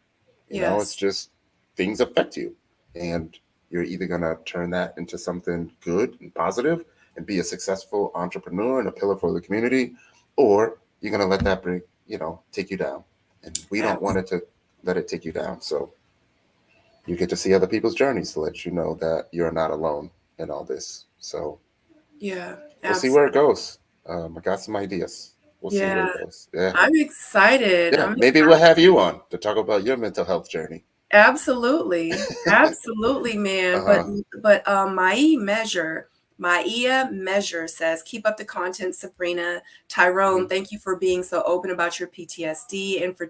It's Yes. just things affect you. And you're either going to turn that into something good and positive, and be a successful entrepreneur and a pillar for the community, or you're going to let that bring, take you down. And we don't want it to let it take you down. So you get to see other people's journeys to let you know that you're not alone in all this. So yeah, we'll see where it goes. I got some ideas. We'll see where it goes. Yeah. I'm excited. Yeah, maybe we'll have you on to talk about your mental health journey. Absolutely. Absolutely, man. But Maia Measure says, keep up the content, Sabrina. Tyrone, thank you for being so open about your PTSD and for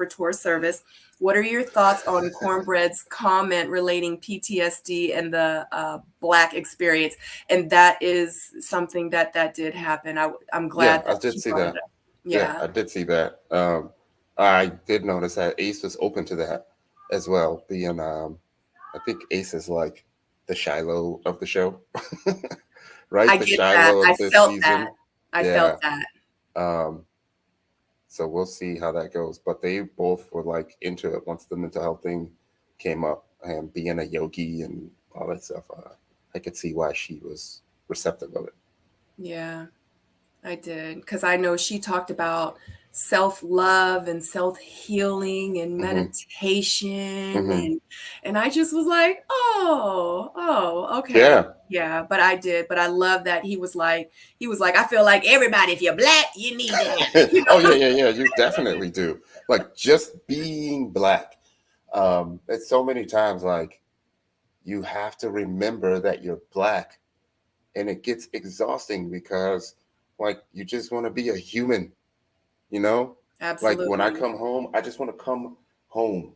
tour service. What are your thoughts on Cornbread's comment relating PTSD and the Black experience? And that is something that did happen. I'm glad that I did see that. Yeah, I did see that. I did notice that Ace was open to that as well. Being, I think Ace is like the Shiloh of the show, right? I the get Shiloh that. of this season. I felt that. So we'll see how that goes. But they both were like into it once the mental health thing came up, and being a yogi and all that stuff. I could see why she was receptive of it. Yeah, I did. Because I know she talked about self-love and self-healing and meditation. And I just was like, oh, okay. Yeah, but I did. But I love that he was like, I feel like everybody, if you're Black, you need that. Oh, yeah. You definitely do. Like just being Black. It's so many times like you have to remember that you're Black, and it gets exhausting because like you just want to be a human, Absolutely. Like when I come home, I just want to come home.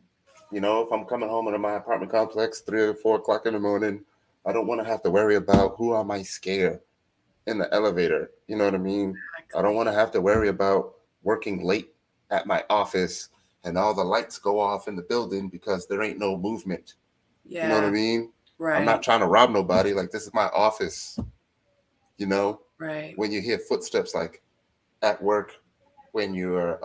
If I'm coming home into my apartment complex 3 or 4 o'clock in the morning, I don't want to have to worry about who I might scare in the elevator. You know what I mean? Exactly. I don't want to have to worry about working late at my office and all the lights go off in the building because there ain't no movement. Yeah. You know what I mean? Right. I'm not trying to rob nobody. Like, this is my office, Right. When you hear footsteps, like at work, when you're,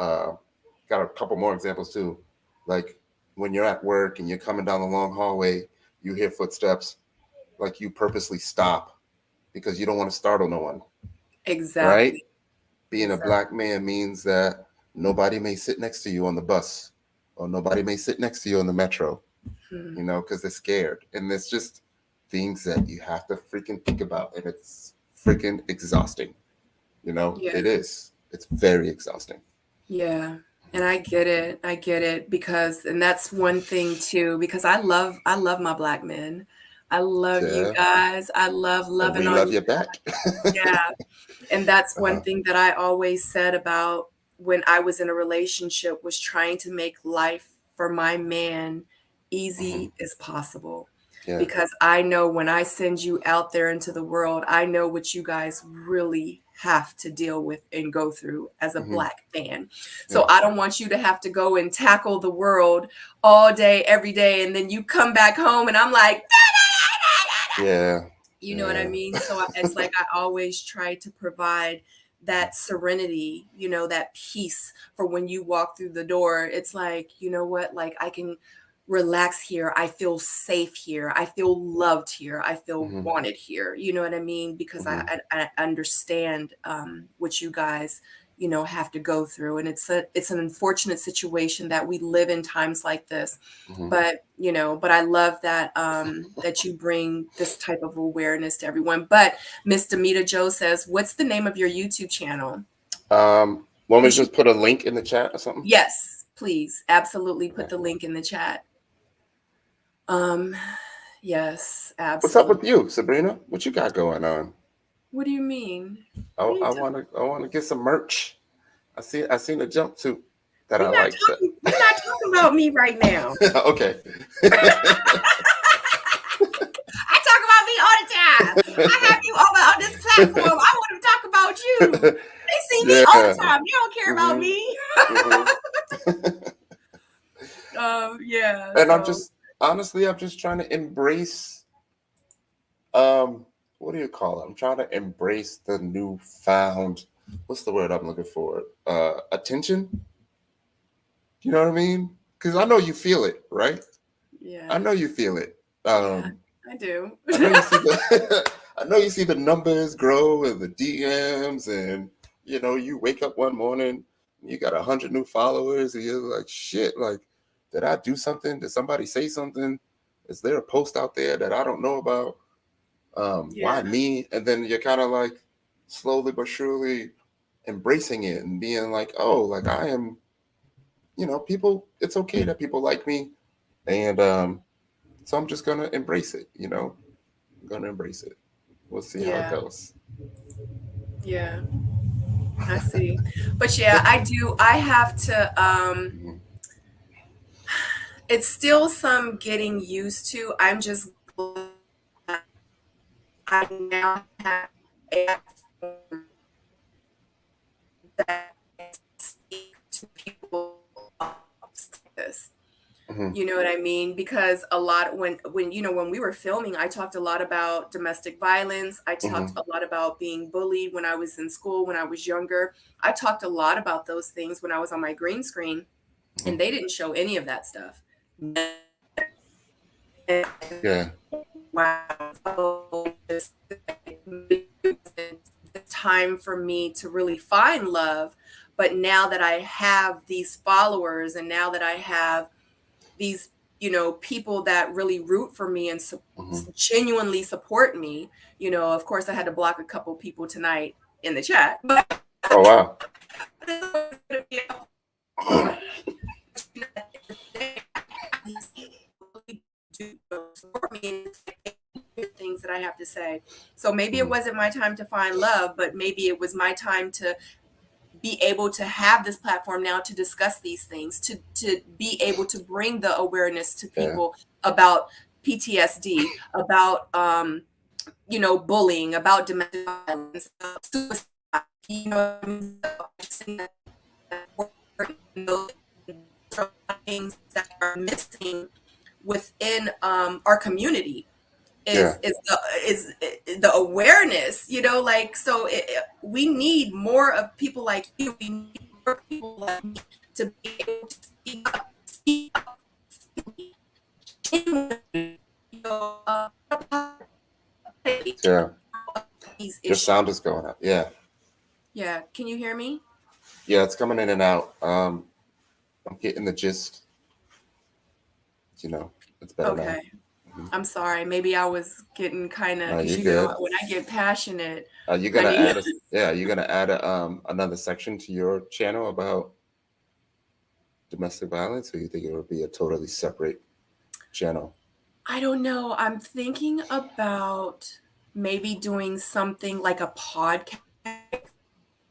got a couple more examples too. Like when you're at work and you're coming down the long hallway, you hear footsteps, like you purposely stop because you don't want to startle no one. Exactly. Right? Being a Black man means that nobody may sit next to you on the bus, or nobody may sit next to you on the metro, because they're scared. And it's just things that you have to freaking think about. And it's freaking exhausting. It is. It's very exhausting. Yeah. And I get it because, and that's one thing too, because I love my Black men. I love you guys. I love loving on you. We love you back. Yeah. And that's one thing that I always said about when I was in a relationship, was trying to make life for my man easy as possible. Yeah. Because I know when I send you out there into the world, I know what you guys really have to deal with and go through as a Black man. So I don't want you to have to go and tackle the world all day, every day. And then you come back home and I'm like, yeah. You know what I mean? So it's like I always try to provide that serenity, that peace for when you walk through the door. It's like, you know what? Like I can relax here. I feel safe here. I feel loved here. I feel wanted here. You know what I mean? Because I understand what you guys, have to go through. And it's an unfortunate situation that we live in times like this. But, but I love that that you bring this type of awareness to everyone. But Miss Demita Joe says, what's the name of your YouTube channel? Want me to just put a link in the chat or something? Yes, please. Absolutely put the link in the chat. Yes, absolutely. What's up with you, Sabrina? What you got going on? What do you mean? I want to get some merch. I seen a jumpsuit that I like. We're not talking about me right now. Okay. I talk about me all the time. I have you over on this platform. I want to talk about you. They see me all the time. You don't care about me. Yeah. And I'm just trying to embrace, what do you call it? I'm trying to embrace the newfound, what's the word I'm looking for? Attention. You know what I mean? Because I know you feel it, right? Yeah. I know you feel it. I do. I know you see the numbers grow and the DMs, and you wake up one morning, you got 100 new followers, and you're like, shit, like, did I do something? Did somebody say something? Is there a post out there that I don't know about? Why me? And then you're kind of like slowly but surely embracing it and being like, oh, like I am, people, it's okay that people like me. And so I'm just going to embrace it, I'm going to embrace it. We'll see how it goes. Yeah, I see. But yeah, I have to, it's still some getting used to. I'm just glad I now have a platform that speak to people like this. You know what I mean? Because a lot when when we were filming, I talked a lot about domestic violence. I talked a lot about being bullied when I was in school, when I was younger. I talked a lot about those things when I was on my green screen, and they didn't show any of that stuff. Yeah. Wow. So it's time for me to really find love. But now that I have these followers, and now that I have these people that really root for me and genuinely support me, of course I had to block a couple people tonight in the chat. Oh wow. Things that I have to say. So maybe it wasn't my time to find love, but maybe it was my time to be able to have this platform now to discuss these things, to be able to bring the awareness to people about PTSD, about bullying, about domestic violence, suicide, things that are missing within our community is the awareness, so we need more of people like you. We need more people like me to be able to speak up, Your sound is going up. Yeah, can you hear me? Yeah, it's coming in and out. I'm getting the gist. It's better now. I'm sorry. Maybe I was getting kind of, when I get passionate. Are you gonna add another section to your channel about domestic violence, or you think it would be a totally separate channel? I don't know. I'm thinking about maybe doing something like a podcast.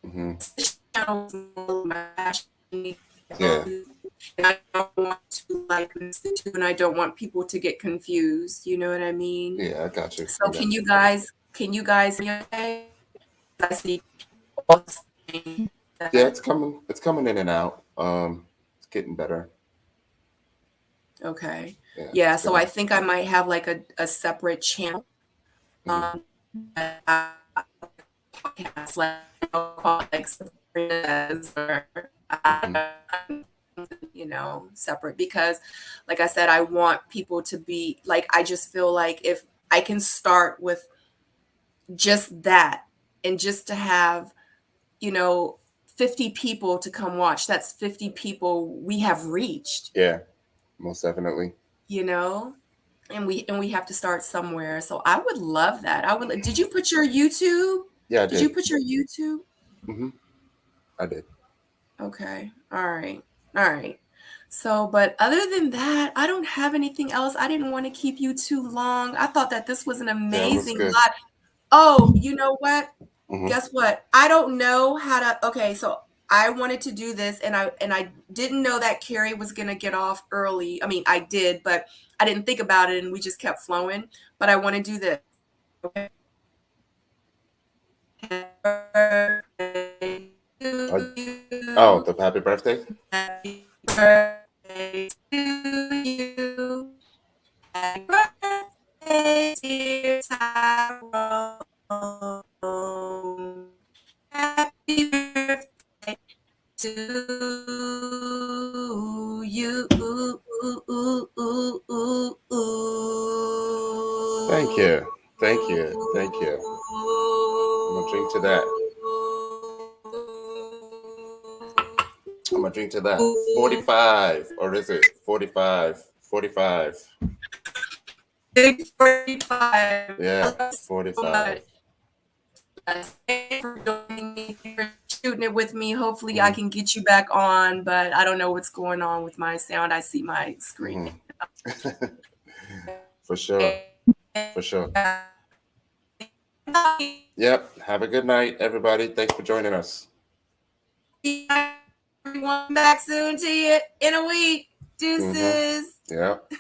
And I don't want to and I don't want people to get confused. You know what I mean? Yeah, I got you. So can you guys okay? I see. Yeah, it's coming in and out. It's getting better. Okay. Yeah, so I think I might have like a separate channel. Podcast, like Sabrina's, or separate, because like I said, I want people to be like, I just feel like if I can start with just that, and just to have 50 people to come watch, that's 50 people we have reached. Yeah, most definitely. And we have to start somewhere. So I would love that. Did you put your YouTube? Yeah, I did. Did you put your YouTube? I did. Okay. All right. So, but other than that, I don't have anything else. I didn't want to keep you too long. I thought that this was an amazing lot. Oh, you know what? Guess what? I don't know how to. Okay, so I wanted to do this, and I didn't know that KHERI was gonna get off early. I mean, I did, but I didn't think about it, and we just kept flowing. But I want to do this. Okay. Oh, the happy birthday. Happy birthday to you. Happy birthday, dear Tyrone. Happy birthday to you. Thank you. Thank you. Thank you. I'm going to drink to that. I'm going to drink to that. 45. Or is it 45? 45. Big 45. Yeah, 45. Thank you for joining me, for shooting it with me. Hopefully I can get you back on, but I don't know what's going on with my sound. I see my screen. For sure. For sure. Yep. Have a good night, everybody. Thanks for joining us. Everyone, back soon to you in a week. Deuces. Yep.